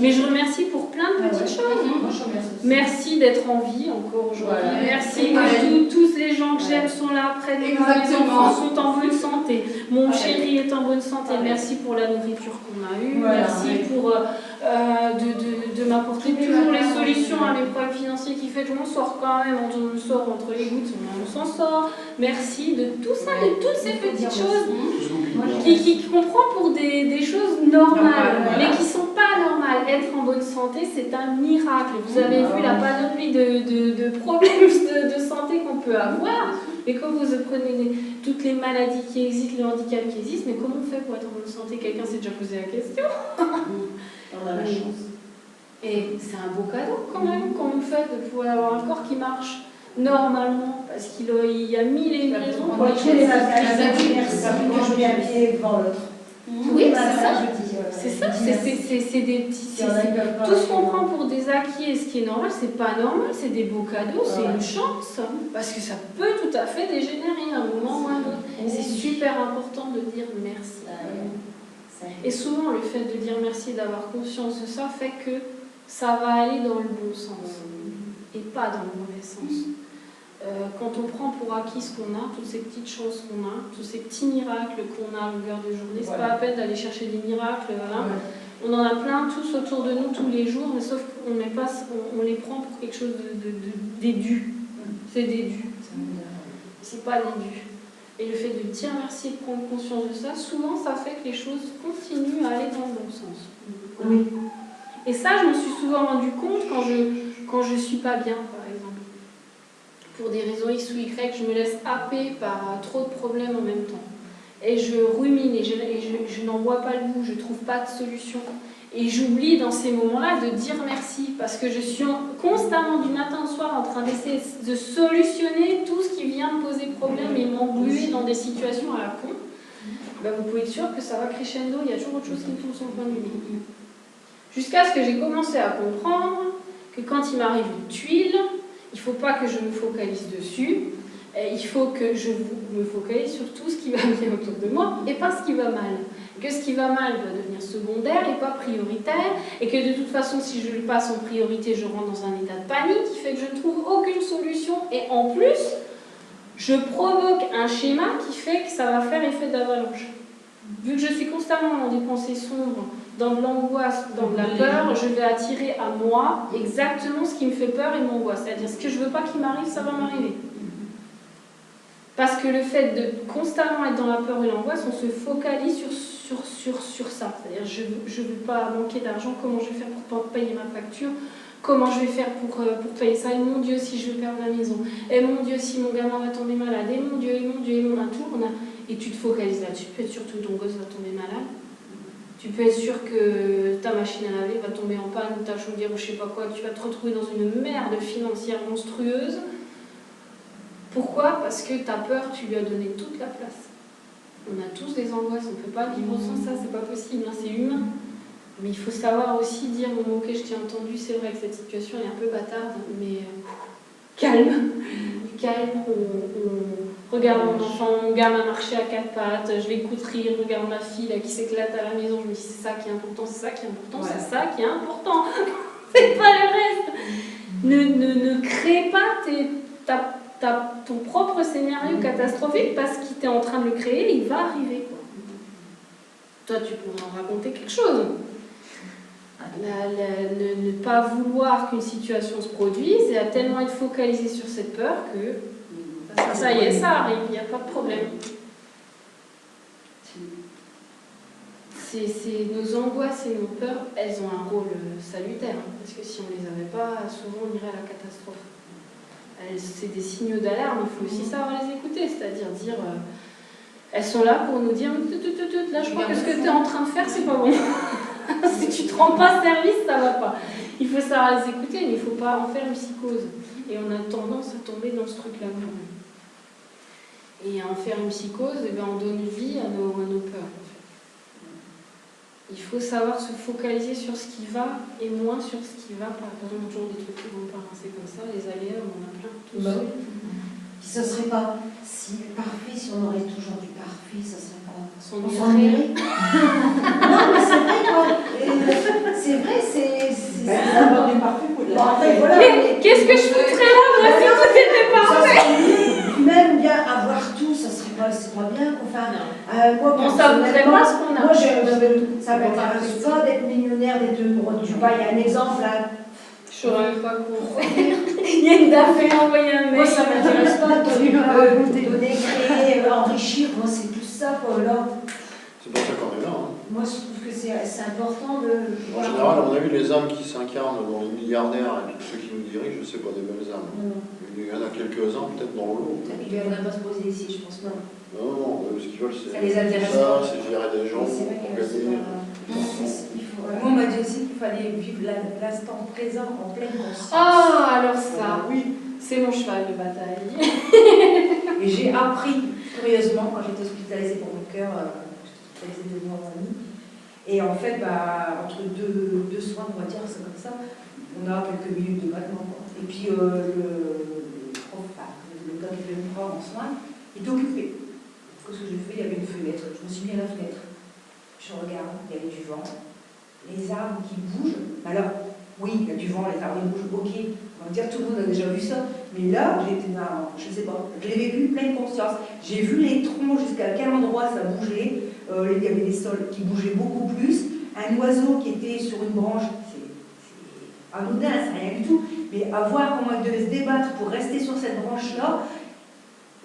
Mais je remercie pour plein de petites choses. Merci d'être en vie encore aujourd'hui. Merci que tous ces gens que j'aime sont là, près de moi, les enfants sont en bonne santé. Mon chéri est en bonne santé. Merci pour la nourriture qu'on a eue. Merci pour de m'apporter toujours les solutions à mes problèmes financiers qui fait que je m'en sors quand même. On me sort entre les gouttes, on s'en sort. Merci de tout ça, de toutes ces petites choses qu'on prend pour des choses normales, mais qui ne sont pas normales. Être en bonne santé, c'est un miracle. Vous avez vu la panoplie de problèmes de santé qu'on peut avoir, mais quand vous prenez toutes les maladies qui existent, les handicaps qui existent, mais comment on fait pour être en bonne santé? Quelqu'un s'est déjà posé la question. On a la chance. Et c'est un beau cadeau quand même qu'on nous fait de pouvoir avoir un corps qui marche normalement, parce qu'il y a mille et une raisons pour lesquelles merci que je mets un pied devant l'autre. Oui, c'est ça, c'est des petits... Tout ce qu'on prend pour des acquis et ce qui est normal, c'est pas normal, c'est des beaux cadeaux, c'est une chance, parce que ça peut tout à fait dégénérer à un moment ou à un autre. C'est super important de dire merci. Et souvent, le fait de dire merci et d'avoir conscience de ça fait que ça va aller dans le bon sens et pas dans le mauvais sens. Quand on prend pour acquis ce qu'on a, toutes ces petites choses qu'on a, tous ces petits miracles qu'on a à longueur de journée, c'est pas la peine d'aller chercher des miracles. Voilà. On en a plein tous autour de nous tous les jours, mais sauf qu'on on les prend pour quelque chose des dus. C'est des dus. C'est pas des dus. Et le fait de dire merci et de prendre conscience de ça, souvent ça fait que les choses continuent à aller dans le bon sens. Oui. Et ça, je m'en suis souvent rendu compte quand je suis pas bien, par exemple. Pour des raisons X ou Y, je me laisse happer par trop de problèmes en même temps. Et je rumine et je n'en vois pas le bout, je trouve pas de solution. Et j'oublie dans ces moments-là de dire merci, parce que je suis constamment du matin au soir en train d'essayer de solutionner tout ce qui vient me poser problème et m'engluer dans des situations à la con. Ben, vous pouvez être sûr que ça va crescendo, il y a toujours autre chose qui me tombe sur le coin du nez. Jusqu'à ce que j'ai commencé à comprendre que quand il m'arrive une tuile, il ne faut pas que je me focalise dessus, il faut que je me focalise sur tout ce qui va bien autour de moi et pas ce qui va mal. Que ce qui va mal va devenir secondaire et pas prioritaire, et que de toute façon, si je le passe en priorité, je rentre dans un état de panique qui fait que je ne trouve aucune solution, et en plus, je provoque un schéma qui fait que ça va faire effet d'avalanche. Vu que je suis constamment dans des pensées sombres, dans de l'angoisse, dans de la peur, je vais attirer à moi exactement ce qui me fait peur et m'angoisse. C'est-à-dire, ce que je ne veux pas qu'il m'arrive, ça va m'arriver. Parce que le fait de constamment être dans la peur et l'angoisse, on se focalise sur ça. C'est-à-dire, je ne veux pas manquer d'argent, comment je vais faire pour payer ma facture, comment je vais faire pour payer ça, et mon Dieu, si je perds la maison, et mon Dieu, si mon gamin va tomber malade, et mon Dieu, et tu te focalises là-dessus. Tu peux être sûr que ton gosse va tomber malade. Tu peux être sûr que ta machine à laver va tomber en panne, ou ta chaudière, ou je sais pas quoi, que tu vas te retrouver dans une merde financière monstrueuse. Pourquoi? Parce que ta peur, tu lui as donné toute la place. On a tous des angoisses, on ne peut pas vivre sans ça, c'est pas possible, hein, c'est humain. Mais il faut savoir aussi dire, bon, ok, je t'ai entendu, c'est vrai que cette situation est un peu bâtarde, mais calme, on regarde mon enfant, mon gamin marcher à quatre pattes, je l'écoute rire, je regarde ma fille là, qui s'éclate à la maison, je me dis c'est ça qui est important, c'est ça qui est important, c'est ça qui est important, c'est pas le reste. Ne crée pas ton propre scénario catastrophique, parce qu'il t'est en train de le créer, il va arriver, quoi. Toi, tu pourrais en raconter quelque chose. Ne pas vouloir qu'une situation se produise et à tellement être focalisé sur cette peur que ça y est, ça arrive, il n'y a pas de problème. Nos angoisses et nos peurs, elles ont un rôle salutaire, hein, parce que si on ne les avait pas, souvent on irait à la catastrophe. C'est des signaux d'alarme, il faut aussi savoir les écouter, c'est-à-dire dire elles sont là pour nous dire là je crois que ce que tu es en train de faire c'est pas bon. Si tu te rends pas service, ça va pas. Il faut savoir les écouter, mais il faut pas en faire une psychose. Et on a tendance à tomber dans ce truc-là. Et à en faire une psychose, et bien on donne vie à nos peurs. En fait. Il faut savoir se focaliser sur ce qui va et moins sur ce qui va pas. Par exemple, toujours des trucs qui vont pas, c'est comme ça, les aléas, on en a plein. Ça serait pas si parfait, si on aurait toujours du parfait, ça serait pas. On s'ennuierait. Non, mais c'est vrai, quoi. C'est vrai, c'est avoir du parfait pour voilà, mais qu'est-ce que je foutrais là, moi, si tout était parfait? Même bien avoir tout, ça serait pas, c'est pas bien. Enfin, moi, on savourerait pas ce qu'on a. Moi, ça m'intéresse pas d'être millionnaire, d'être heureux. Tu vois, il y a un exemple là. Je saurais même pas comment faire. Il y a une dame qui m'a envoyé un mail. Moi, ça m'intéresse pas de donner, créer, enrichir. Moi, c'est plus ça, quoi. Là. C'est pour ça qu'on est là. Hein. Moi, je trouve que c'est important de. En général, on a vu les âmes qui s'incarnent dans les milliardaires et tous ceux qui nous dirigent, je sais pas, des belles âmes. Il y en a quelques-uns, peut-être dans le lot. Ils ne viendraient pas se poser ici, je pense pas. Non, ce qu'ils veulent, c'est ça les intéresse ça, c'est gérer des gens pour gagner. Moi, on m'a dit aussi qu'il fallait vivre l'instant présent en pleine conscience. Ah, alors ça, oui, c'est mon cheval de bataille. Et j'ai appris, curieusement, quand j'étais hospitalisée pour mon cœur, ça faisait 2 mois et demi. Et en fait, bah, entre deux soins, on va dire, c'est comme ça, on a quelques minutes de battement, quoi. Et puis le gars qui fait le prendre en soins, il est occupé. Ce que j'ai fait, il y avait une fenêtre, je me suis mis à la fenêtre. Je regarde, il y avait du vent, les arbres qui bougent. Alors, oui, il y a du vent, les arbres bougent, ok, on va dire tout le monde a déjà vu ça, mais là, j'étais là, je sais pas, je l'ai vécu pleine conscience. J'ai vu les troncs jusqu'à quel endroit ça bougeait, il y avait des sols qui bougeaient beaucoup plus, un oiseau qui était sur une branche, c'est anodin, c'est rien du tout, mais à voir comment il devait se débattre pour rester sur cette branche-là,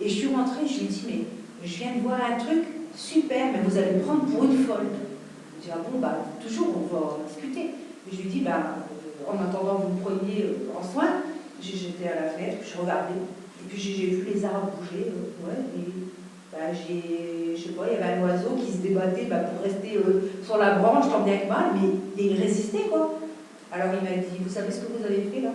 et je suis rentrée, je lui ai dit, mais je viens de voir un truc super, mais vous allez me prendre pour une folle. Je dis, ah bon, bah, toujours, on va en discuter. Et je lui dis, bah, en attendant que vous me preniez en soin, j'étais à la fenêtre, puis je regardais, et puis j'ai vu les arbres bouger, ouais, et bah, je sais pas, il y avait un oiseau qui se débattait bah, pour rester sur la branche, tant bien que mal, mais il résistait, quoi. Alors il m'a dit, vous savez ce que vous avez fait là?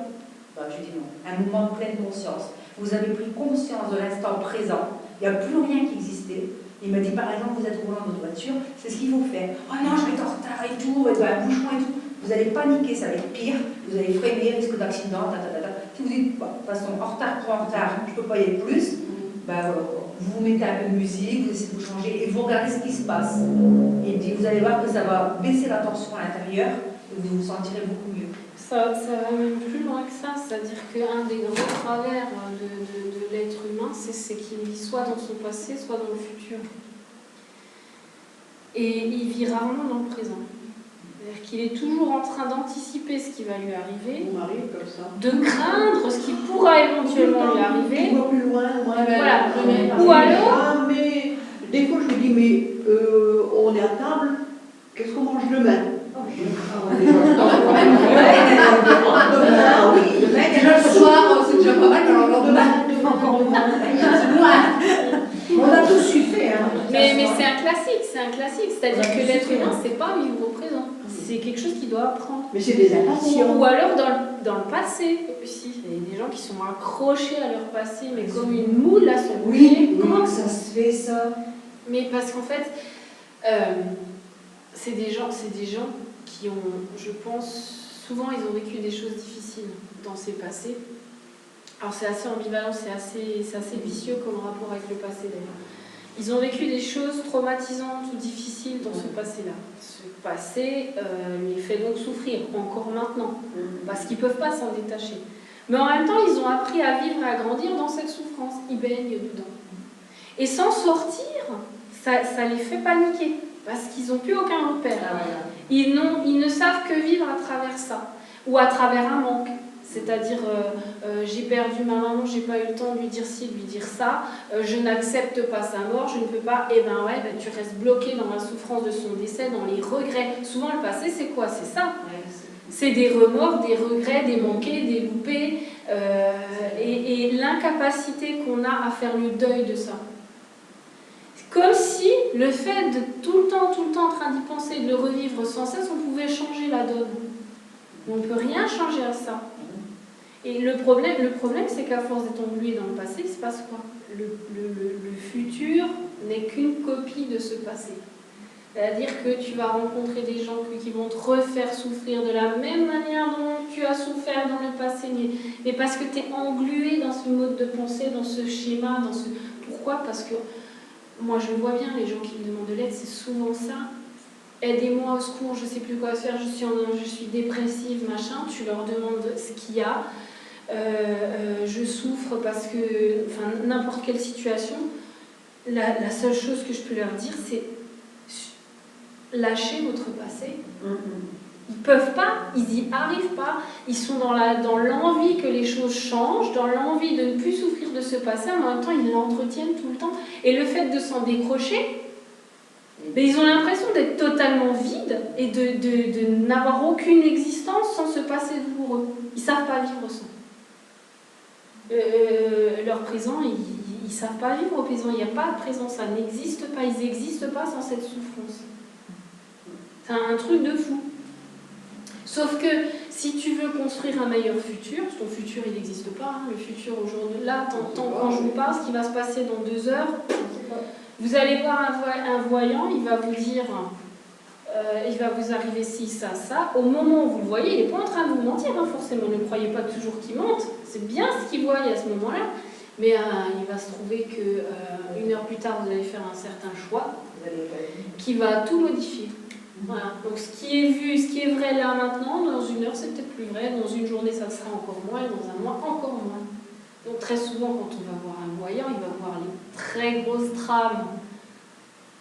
Bah, je lui ai dit non, un moment de pleine conscience. Vous avez pris conscience de l'instant présent, il n'y a plus rien qui existait. Il m'a dit, par exemple, vous êtes roulant dans votre voiture, c'est ce qu'il faut faire. Oh non, je vais être en retard et tout, il y a un bouchon et tout. Vous allez paniquer, ça va être pire, vous allez freiner, risque d'accident, Si vous dites, bah, de toute façon, en retard pour en retard, je ne peux pas y aller plus, bah, vous mettez un peu de musique, vous essayez de vous changer et vous regardez ce qui se passe. Et il dit, vous allez voir que ça va baisser la tension à l'intérieur et vous vous sentirez beaucoup mieux. Ça va même plus loin que ça, c'est-à-dire qu'un des gros travers de l'être humain, c'est qu'il vit soit dans son passé, soit dans le futur. Et il vit rarement dans le présent. C'est-à-dire qu'il est toujours en train d'anticiper ce qui va lui arriver, On arrive comme ça. de craindre ce qui pourra éventuellement lui arriver. On va plus loin, Voilà. Ou alors, mais des fois je me dis, mais on est à table, qu'est-ce qu'on mange demain? Déjà le soir, c'est déjà pas mal, alors le lendemain, c'est loin. On a tous su faire. Mais c'est un classique, c'est-à-dire que l'être humain, c'est pas vivre au présent. C'est quelque chose qu'il doit apprendre. Mais c'est des impatients. Ou alors dans le passé aussi. Il y a des gens qui sont accrochés à leur passé, mais comme une moule à son pied. Oui, comment ça se fait ça? Mais parce qu'en fait, c'est des gens qui ont, je pense, souvent ils ont vécu des choses difficiles dans ces passés. Alors c'est assez ambivalent, c'est assez vicieux comme rapport avec le passé d'ailleurs. Ils ont vécu des choses traumatisantes ou difficiles dans ce passé-là. Ce passé les fait donc souffrir, encore maintenant, parce qu'ils ne peuvent pas s'en détacher. Mais en même temps, ils ont appris à vivre et à grandir dans cette souffrance. Ils baignent dedans. Et s'en sortir, ça les fait paniquer, parce qu'ils n'ont plus aucun repère. Ils ne savent que vivre à travers ça, ou à travers un manque. C'est-à-dire, j'ai perdu ma maman, j'ai pas eu le temps de lui dire ci, de lui dire ça, je n'accepte pas sa mort, je ne peux pas, et ben ouais, tu restes bloqué dans la souffrance de son décès, dans les regrets. Souvent, le passé, c'est quoi? C'est ça. C'est des remords, des regrets, des manqués, des loupés, et l'incapacité qu'on a à faire le deuil de ça. Comme si le fait de tout le temps en train d'y penser, de le revivre sans cesse, on pouvait changer la donne. On ne peut rien changer à ça. Et le problème c'est qu'à force d'être englué dans le passé, il se passe quoi? Le futur n'est qu'une copie de ce passé. C'est-à-dire que tu vas rencontrer des gens qui vont te refaire souffrir de la même manière dont tu as souffert dans le passé, mais parce que tu es englué dans ce mode de pensée, dans ce schéma, Pourquoi? Parce que moi je le vois bien, les gens qui me demandent de l'aide, c'est souvent ça. Aidez-moi, au secours, je ne sais plus quoi faire, je suis dépressive, machin. Tu leur demandes ce qu'il y a. Je souffre parce que, enfin, n'importe quelle situation. La seule chose que je peux leur dire, c'est lâchez votre passé. Ils ne peuvent pas, ils n'y arrivent pas. Ils sont dans l'envie que les choses changent, dans l'envie de ne plus souffrir de ce passé. En même temps, ils l'entretiennent tout le temps. Et le fait de s'en décrocher, mais ils ont l'impression d'être totalement vides et de n'avoir aucune existence sans ce passé douloureux. Ils ne savent pas vivre sans. Leur présent, ils ne savent pas vivre au présent. Il n'y a pas de présent, ça n'existe pas. Ils n'existent pas sans cette souffrance. C'est un truc de fou. Sauf que si tu veux construire un meilleur futur, ton futur il n'existe pas, hein, le futur aujourd'hui, là, quand je vous parle, ce qui va se passer dans 2 heures, Vous allez voir un voyant, il va vous dire, il va vous arriver ci, ça, ça. Au moment où vous le voyez, il n'est pas en train de vous mentir, hein, forcément. Ne croyez pas toujours qu'il mente. C'est bien ce qu'il voit à ce moment-là. Mais il va se trouver qu'une heure plus tard, vous allez faire un certain choix qui va tout modifier. Voilà. Donc ce qui est vu, ce qui est vrai là maintenant, dans une heure, c'est peut-être plus vrai. Dans une journée, ça sera encore moins. Et dans un mois, encore moins. Donc très souvent, quand on va voir un voyant, il va voir les très grosses trames.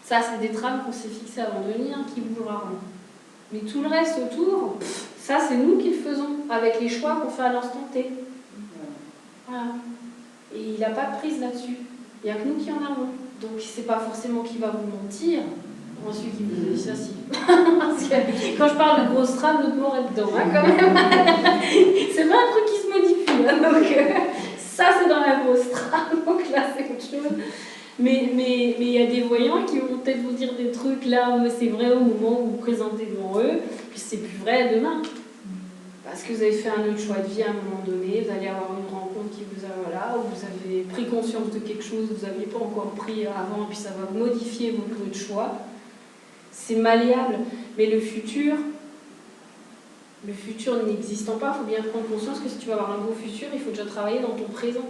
Ça, c'est des trames qu'on s'est fixées avant de venir, qui bougent rarement. Mais tout le reste autour, ça, c'est nous qui le faisons, avec les choix qu'on fait à l'instant T. Voilà. Et il n'a pas de prise là-dessus. Il n'y a que nous qui en avons. Donc, c'est pas forcément qu'il va vous mentir. Moi, celui qui vous dit ça, si. Parce que quand je parle de grosses trames, l'autre mort est dedans, hein, quand même. C'est pas un truc qui se modifie. Hein, donc, ça, c'est dans la grosse trame. Donc là, c'est autre chose. Mais il y a des voyants qui vont peut-être vous dire des trucs là où c'est vrai au moment où vous vous présentez devant eux, puis c'est plus vrai demain. Parce que vous avez fait un autre choix de vie à un moment donné, vous allez avoir une rencontre qui vous a, voilà, où vous avez pris conscience de quelque chose que vous n'aviez pas encore pris avant, et puis ça va modifier votre choix. C'est malléable, mais le futur n'existant pas, il faut bien prendre conscience que si tu veux avoir un beau futur, il faut déjà travailler dans ton présent.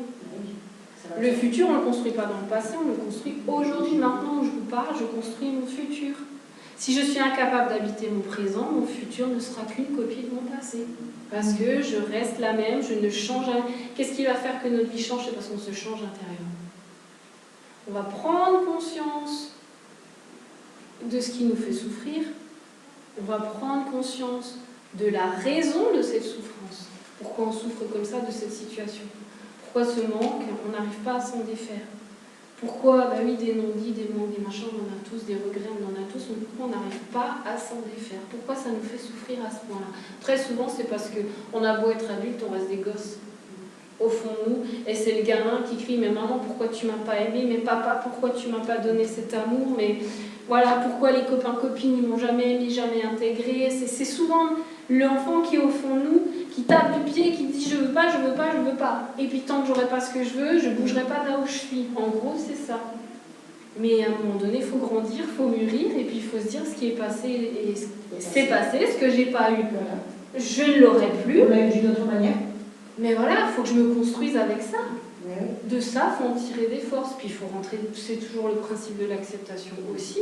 Le futur, on ne le construit pas dans le passé, on le construit aujourd'hui. Maintenant où je vous parle, je construis mon futur. Si je suis incapable d'habiter mon présent, mon futur ne sera qu'une copie de mon passé. Parce que je reste la même, je ne change rien. Qu'est-ce qui va faire que notre vie change? C'est parce qu'on se change intérieurement. On va prendre conscience de ce qui nous fait souffrir. On va prendre conscience de la raison de cette souffrance. Pourquoi on souffre comme ça de cette situation? Pourquoi ce manque, on n'arrive pas à s'en défaire? Pourquoi, bah oui, des non-dits, des manques, des machins, on en a tous, des regrets, on en a tous, mais pourquoi on n'arrive pas à s'en défaire? Pourquoi ça nous fait souffrir à ce point-là? Très souvent, c'est parce qu'on a beau être adulte, on reste des gosses au fond de nous, et c'est le gamin qui crie, mais maman, pourquoi tu m'as pas aimé? Mais papa, pourquoi tu m'as pas donné cet amour? Mais voilà, pourquoi les copains-copines, ils m'ont jamais aimé, jamais intégré? C'est souvent l'enfant qui est au fond de nous, qui tape du pied, qui dit je veux pas, je veux pas, je veux pas. Et puis tant que j'aurai pas ce que je veux, je bougerai pas de là où je suis. En gros, c'est ça. Mais à un moment donné, il faut grandir, il faut mûrir, et puis il faut se dire ce qui est passé, et c'est passé, ce que j'ai pas eu, je ne l'aurai plus. On l'a eu d'une autre manière. Mais voilà, il faut que je me construise avec ça. De ça, il faut en tirer des forces. Puis il faut rentrer, c'est toujours le principe de l'acceptation aussi.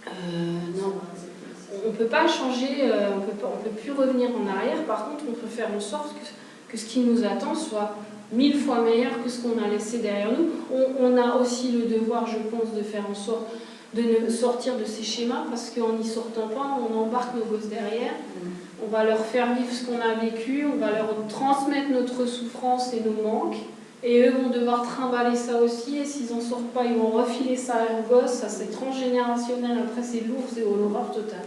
Non, on ne peut pas changer, on peut plus revenir en arrière. Par contre, on peut faire en sorte que ce qui nous attend soit 1000 fois meilleur que ce qu'on a laissé derrière nous. On a aussi le devoir, je pense, de faire en sorte de ne sortir de ces schémas, parce qu'en n'y sortant pas, on embarque nos gosses derrière. On va leur faire vivre ce qu'on a vécu, on va leur transmettre notre souffrance et nos manques. Et eux vont devoir trimballer ça aussi, et s'ils n'en sortent pas, ils vont refiler ça à leurs gosses. Ça, c'est transgénérationnel, après c'est lourd, c'est l'horreur totale.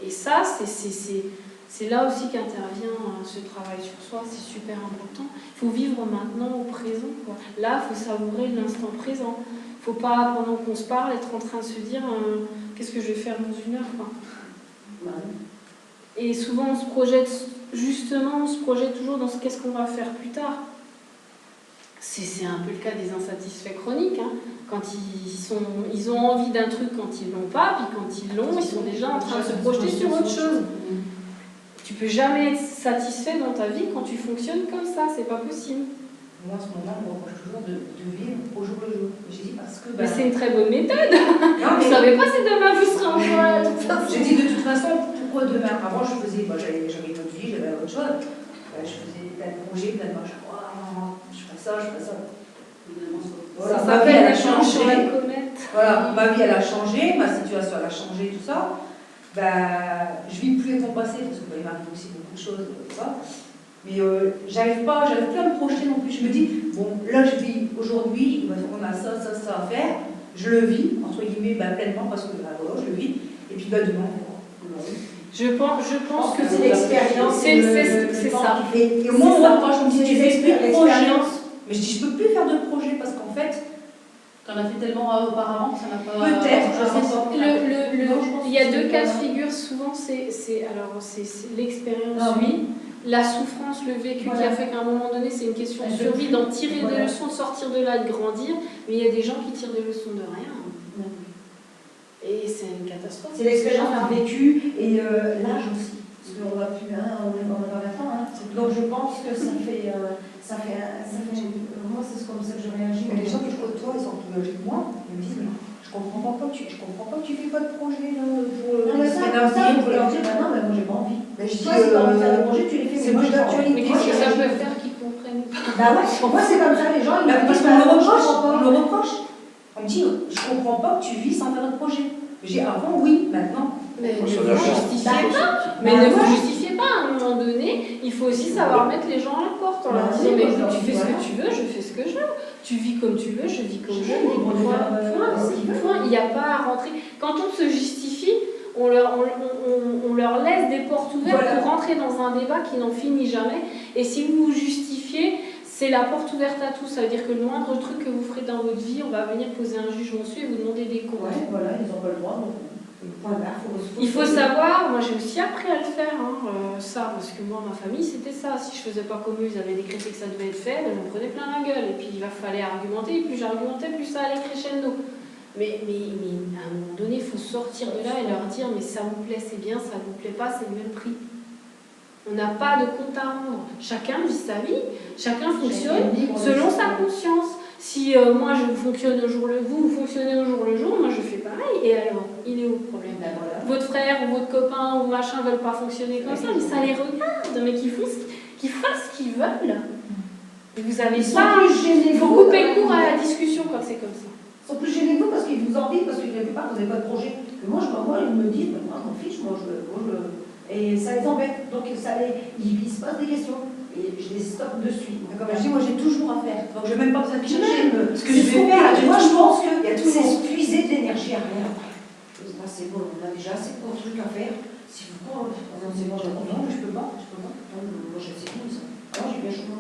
Et ça, c'est là aussi qu'intervient ce travail sur soi, c'est super important. Il faut vivre maintenant au présent, quoi. Là, il faut savourer l'instant présent. Il ne faut pas, pendant qu'on se parle, être en train de se dire qu'est-ce que je vais faire dans une heure, quoi. Et souvent, on se projette toujours dans qu'est-ce qu'on va faire plus tard. C'est un peu le cas des insatisfaits chroniques. Hein. Quand ils ont envie d'un truc quand ils l'ont pas, puis quand ils l'ont, ils sont déjà en train de se projeter sur autre chose. Tu peux jamais être satisfait dans ta vie quand tu fonctionnes comme ça, c'est pas possible. Moi, en ce moment, on me reproche toujours de vivre au jour le jour. J'ai dit parce que... Mais c'est une très bonne méthode. Vous ne savez pas si demain vous serez en joie. J'ai dit de toute façon, pourquoi demain? Avant, je faisais, j'avais une autre vie, j'avais autre chose. Je faisais plein de projets, plein de machins. Je fais ça, je fais ça. Voilà, ça s'appelle la chance sur la comète. Voilà, ma vie, elle a changé, ma situation, elle a changé, tout ça. Je vis plus avec mon passé, parce qu'il m'arrive aussi beaucoup de choses, tout ça. Mais j'arrive plus à me projeter non plus. Je me dis, bon, là je vis aujourd'hui, on a ça à faire, je le vis, entre guillemets, pleinement, parce que voilà, je le vis, et puis demain, je pense que c'est l'expérience, c'est ça. Et au moins, moi, quand je me dis, tu fais plus de projet, mais je dis, je peux plus faire de projet, parce qu'en fait, t'en as fait tellement auparavant que ça n'a pas... Peut-être, je sais pas. Il y a deux cas de figure, souvent, c'est l'expérience, oui. la souffrance, le vécu qui a fait qu'à un moment donné, c'est une question de survie, d'en tirer des leçons, de sortir de là, de grandir. Mais il y a des gens qui tirent des leçons de rien. Et c'est une catastrophe. C'est l'expérience du vécu et l'âge aussi. Parce qu'on va plus, on est dans 20 ans. Donc je pense que ça fait moi c'est comme ça que je réagis. Mais les gens que je côtoie, ils sont plus âgés que moi, ils me disent, mais je comprends pas pourquoi tu fais pas de projet là pour Non mais ça, je peux leur dire, non mais moi j'ai pas envie. Mais je dis, Toi si t'as envie de faire des projets, tu les fais, c'est mais moi plus j'ai pas envie. Mais qu'est-ce que ça peut faire qu'ils comprennent pas? Bah ouais, moi c'est comme ça, les gens, ils me parce disent, qu'on me le bah, reproche, je comprends on pas. me le reproche. On me dit, je comprends pas que tu vis sans faire de projet. J'ai avant, oui, maintenant. Mais Moi, ne ça vous d'accord. justifiez pas. Mais ne vous justifiez pas. À un moment donné, il faut aussi savoir mettre les gens à la porte en leur disant mais écoute, tu fais ce que tu veux, je fais ce que je veux. Tu vis comme tu veux, je vis comme je veux. Point. Il n'y a pas à rentrer. Quand on se justifie, on leur laisse des portes ouvertes pour rentrer dans un débat qui n'en finit jamais. Et si vous vous justifiez, c'est la porte ouverte à tout. Ça veut dire que le moindre truc que vous ferez dans votre vie, on va venir poser un jugement dessus et vous demander des comptes. Ouais, voilà, ils n'ont pas le droit. Donc, il faut savoir, moi j'ai aussi appris à le faire, ça, parce que moi, ma famille, c'était ça. Si je faisais pas comme eux, ils avaient décrété que ça devait être fait, ben, j'en prenais plein la gueule. Et puis il fallait argumenter, et plus j'argumentais, plus ça allait crescendo. Mais à un moment donné, il faut sortir de là et leur dire, mais ça vous plaît, c'est bien, ça vous plaît pas, c'est le même prix. On n'a pas de compte à rendre. Chacun vit sa vie, chacun fonctionne selon sa conscience. Si moi je fonctionne au jour le jour, vous fonctionnez au jour le jour, moi je fais pareil. Et alors, il est où le problème? Votre frère ou votre copain ou machin veulent pas fonctionner comme ça, mais ça les regarde, mais qu'ils fassent ce qu'ils veulent. Et vous avez pas. Il faut couper court à la discussion quand c'est comme ça. Ils sont plus gênés que vous parce qu'ils vous envient, parce que la plupart vous n'avez pas de projet. Mais moi, ils me disent, moi je m'en fiche, et ça les embête. Donc ils se posent des questions. Et je les stoppe de suite. Comme je dis, moi j'ai toujours à faire. Donc je n'ai même pas besoin de chercher. Ce que je vais faire, moi je pense que c'est squeezer de l'énergie à rien. Là c'est bon, on a déjà assez de trucs à faire. Si vous croyez, non, je peux pas. Non, moi je sais plus ça. Alors j'ai bien chaud.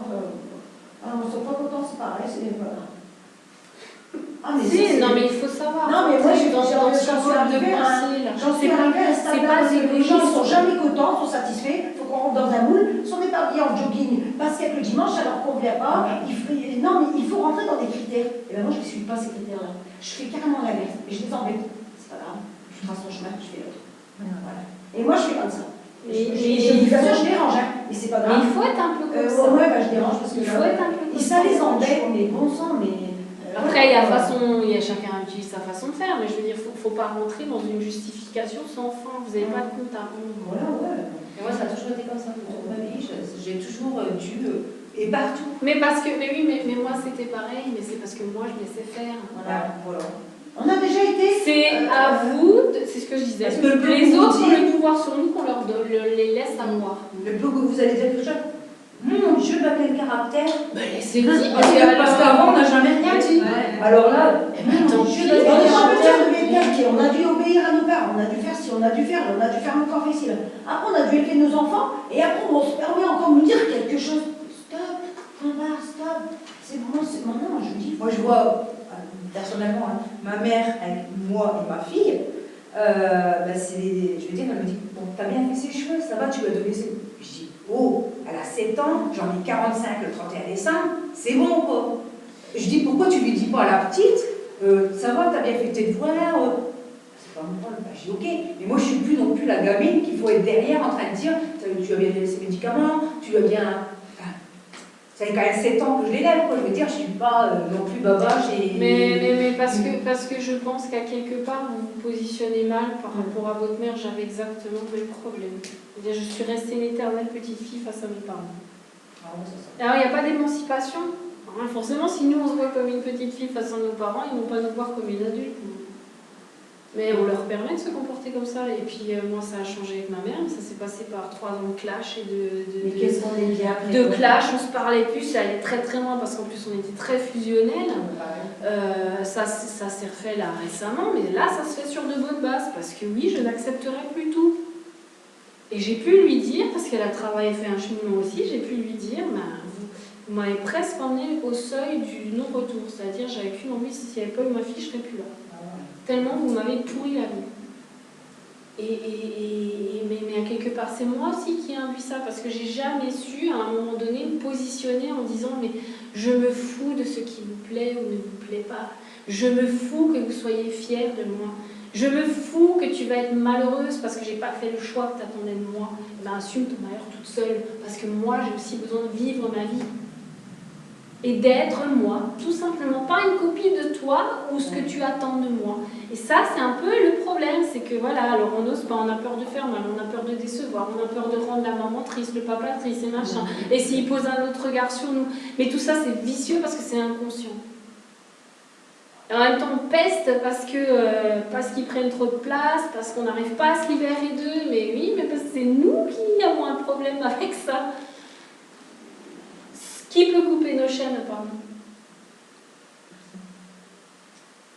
Ah, on ne sont pas contents, c'est pareil, c'est des fois. Ah, mais si, non, mais il faut savoir. Non, mais moi, je suis dans ce ce mode de pensée là. J'en suis arrivée à un stade où les gens ne sont jamais contents, sont satisfaits. Il faut qu'on rentre dans un moule. Si on n'est pas habillé en jogging, basket le dimanche, ça ne leur convient pas. Non, mais il faut rentrer dans des critères. Et bien moi, je ne suis pas ces critères-là. Je fais carrément l'inverse. Et je les embête. C'est pas grave. Je trace mon chemin, je fais l'autre. Voilà. Et moi, je fais comme ça. Je dérange, hein. Et c'est pas grave. Mais il faut être un peu comme ça. Ouais, je dérange parce que il faut être un peu comme ça les embête, mais bon sang, mais. Après, chacun utilise sa façon de faire, mais je veux dire, il ne faut pas rentrer dans une justification sans fin. Vous n'avez pas de compte à rendre. Voilà, ouais. Et moi, ça a toujours été comme ça. Toute ma vie, j'ai toujours dû, et partout. Mais moi, c'était pareil, mais c'est parce que moi, je laissais faire. Voilà. On a déjà été. C'est à vous, c'est ce que je disais. Parce que les autres ont le pouvoir sur nous, qu'on leur les laisse avoir. Le peu que vous allez dire que mon Dieu, quel caractère. C'est dit. Parce qu'avant, on n'a jamais rien dit. Ouais. Alors là, mon Dieu, on a dû obéir à nos parents, on a dû faire ci, on a dû faire encore ici. Après, on a dû élever nos enfants, et après, on se permet encore de nous dire quelque chose. Stop. C'est bon, non, je dis. Moi, je vois, personnellement, ma mère, avec moi et ma fille, je veux dire, elle me dit, bon, t'as bien fait ses cheveux, ça va, tu vas donner ses... Je dis, oh, elle a 7 ans, j'en ai 45 le 31 décembre, c'est bon quoi. Je dis, pourquoi tu lui dis pas à la petite, ça va, t'as bien fait tes devoirs, c'est pas mon rôle. Je dis, ok, mais moi je suis plus non plus la gamine qu'il faut être derrière en train de dire, tu as bien donné ses médicaments, tu as bien... Enfin, ça fait quand même 7 ans que je l'élève, quoi. Je veux dire, je suis pas non plus babache et... Mais parce que je pense qu'à quelque part, vous vous positionnez mal par rapport à votre mère. J'avais exactement le même problème. Je suis restée l'éternelle petite fille face à mes parents. Alors, il n'y a pas d'émancipation. Forcément, si nous, on se voit comme une petite fille face à nos parents, ils ne vont pas nous voir comme une adulte. Mais on leur permet de se comporter comme ça. Et puis, moi, ça a changé avec ma mère. Ça s'est passé par 3 ans de clash et Mais qu'est-ce qu'on est bien après, de clash. On se parlait plus. Ça allait très très loin parce qu'en plus, on était très fusionnels. Ça s'est refait là récemment. Mais là, ça se fait sur de bonnes bases. Parce que oui, je n'accepterai plus tout. Et j'ai pu lui dire, parce qu'elle a travaillé, fait un cheminement aussi, j'ai pu lui dire, vous m'avez presque emmené au seuil du non-retour. C'est-à-dire, j'avais qu'une envie, s'il n'y avait pas eu ma fille, je ne serais plus là. Tellement vous m'avez pourri la vie. Mais à quelque quelque part. C'est moi aussi qui ai induit ça, parce que j'ai jamais su, à un moment donné, me positionner en disant « mais je me fous de ce qui vous plaît ou ne vous plaît pas. Je me fous que vous soyez fiers de moi. Je me fous que tu vas être malheureuse parce que j'ai pas fait le choix que tu attendais de moi. Ben, assume ton malheur toute seule, parce que moi, j'ai aussi besoin de vivre ma vie. Et d'être moi, tout simplement. Pas une copie de toi ou ce que tu attends de moi. Et ça, c'est un peu le problème. C'est que voilà, alors on n'ose pas, on a peur de faire mal, on a peur de décevoir, on a peur de rendre la maman triste, le papa triste et machin. Et s'il pose un autre regard sur nous. Mais tout ça, c'est vicieux parce que c'est inconscient. Et en même temps, on peste parce qu'ils prennent trop de place, parce qu'on n'arrive pas à se libérer d'eux. Mais oui, mais parce que c'est nous qui avons un problème avec ça. Qui peut couper nos chaînes, pardon?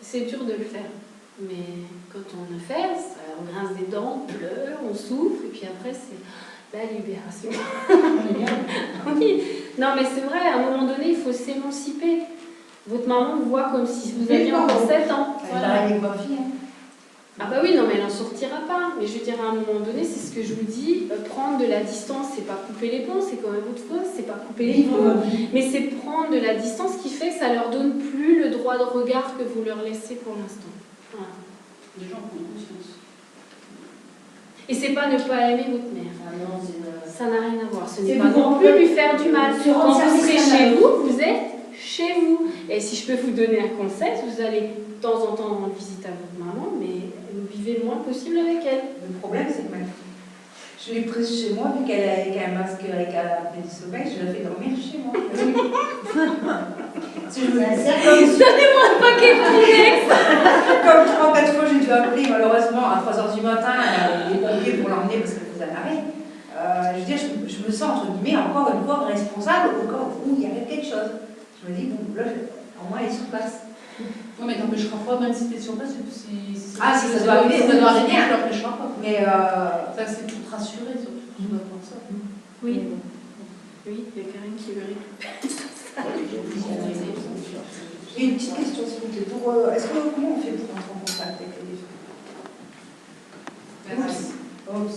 C'est dur de le faire. Mais quand on le fait, on grince des dents, on pleure, on souffre, et puis après, c'est la libération. Oui. Non, mais c'est vrai, à un moment donné, il faut s'émanciper. Votre maman vous voit comme si vous aviez encore 7 ans. Voilà. Avec ma fille. Ah bah oui, non, mais elle n'en sortira pas. Mais je veux dire, à un moment donné, c'est ce que je vous dis, prendre de la distance, c'est pas couper les ponts, c'est quand même autre chose, c'est pas couper les ponts, mais c'est prendre de la distance qui fait que ça leur donne plus le droit de regard que vous leur laissez pour l'instant. Voilà. Les gens prennent conscience. Et c'est pas ne pas aimer votre mère. Ah non, Ça n'a rien à voir. Ce n'est C'est pas vous non plus lui faire du mal. se rendre Quand vous service serez à chez la- vous, vous êtes chez vous. Et si je peux vous donner un conseil, vous allez de temps en temps rendre visite à votre maman, mais vous vivez le moins possible avec elle. Le problème, c'est que je l'ai prise chez moi, vu qu'elle a un masque avec un pédicobèque, je la fais dormir chez moi. Si je me Donnez-moi un paquet de Kleenex. Comme 3 ou 4 fois, j'ai dû appeler malheureusement à 3h du matin les pompiers pour l'emmener parce qu'elle faisait un arrêt. Je veux dire, je me sens entre guillemets encore une fois responsable au cas où il y avait quelque chose. Je me dis, bon, là, au moins elle est sur place. Non, mais t'empêchera pas, même si t'es sur place, Ah, si ça doit arriver, ça doit arriver, je l'empêchera pas. Mais Ça, c'est pour te rassurer, surtout. Tu dois voir ça. Oui. Oui, il y a Karine qui veut j'ai une petite question, s'il vous plaît. Comment on fait pour entrer en contact avec les femmes?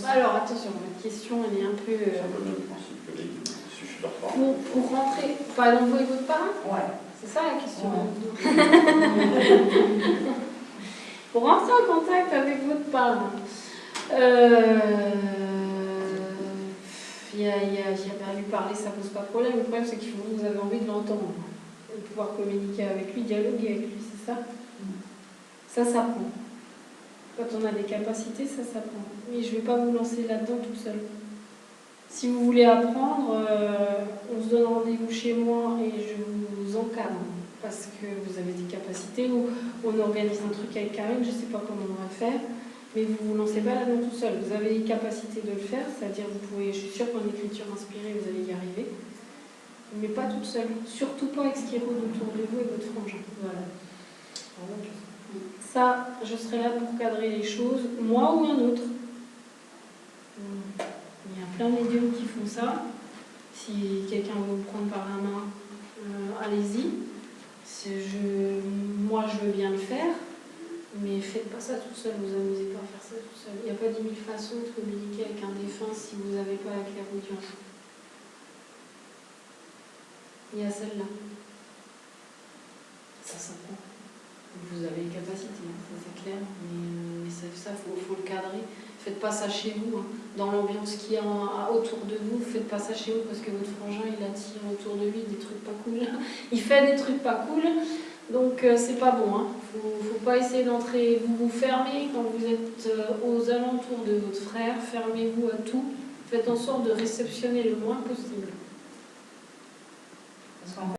Alors attention, votre question elle est un peu. C'est un peu le même principe que les guides. Il suffit de leur parler. Pour rentrer, par exemple, vous et votre parent? Ouais. C'est ça la question. Ouais. Pour rentrer en contact avec votre parent, il y a lui parler, ça pose pas de problème. Le problème, c'est qu'il faut que vous avez envie de l'entendre, de pouvoir communiquer avec lui, dialoguer avec lui, c'est ça? Ça s'apprend. Quand on a des capacités, ça s'apprend. Mais je ne vais pas vous lancer là-dedans tout seul. Si vous voulez apprendre, on se donne rendez-vous chez moi et je vous encadre parce que vous avez des capacités ou on organise un truc avec Karine, je ne sais pas comment on va faire, mais vous ne vous lancez pas là-dedans tout seul. Vous avez les capacités de le faire, c'est-à-dire vous pouvez, je suis sûre qu'en écriture inspirée, vous allez y arriver, mais pas toute seule. Surtout pas avec ce qui rôde autour de vous et votre frangin. Voilà. Ça, je serai là pour cadrer les choses, moi ou un autre. Il y a plein de médiums qui font ça. Si quelqu'un veut vous prendre par la main, allez-y. Moi, je veux bien le faire, mais faites pas ça tout seul. Vous amusez pas à faire ça tout seul. Il n'y a pas 10 000 façons de communiquer avec un défunt si vous n'avez pas la clairaudience. Il y a celle-là. Ça s'apprend. Vous avez les capacités, hein, ça c'est clair, mais ça, faut le cadrer. Faites pas ça chez vous, hein. Dans l'ambiance qu'il y a autour de vous, faites pas ça chez vous parce que votre frangin il attire autour de lui des trucs pas cool. Il fait des trucs pas cool, donc c'est pas bon. Hein. Faut pas essayer d'entrer, vous fermez quand vous êtes aux alentours de votre frère, fermez-vous à tout, faites en sorte de réceptionner le moins possible. Parce qu'en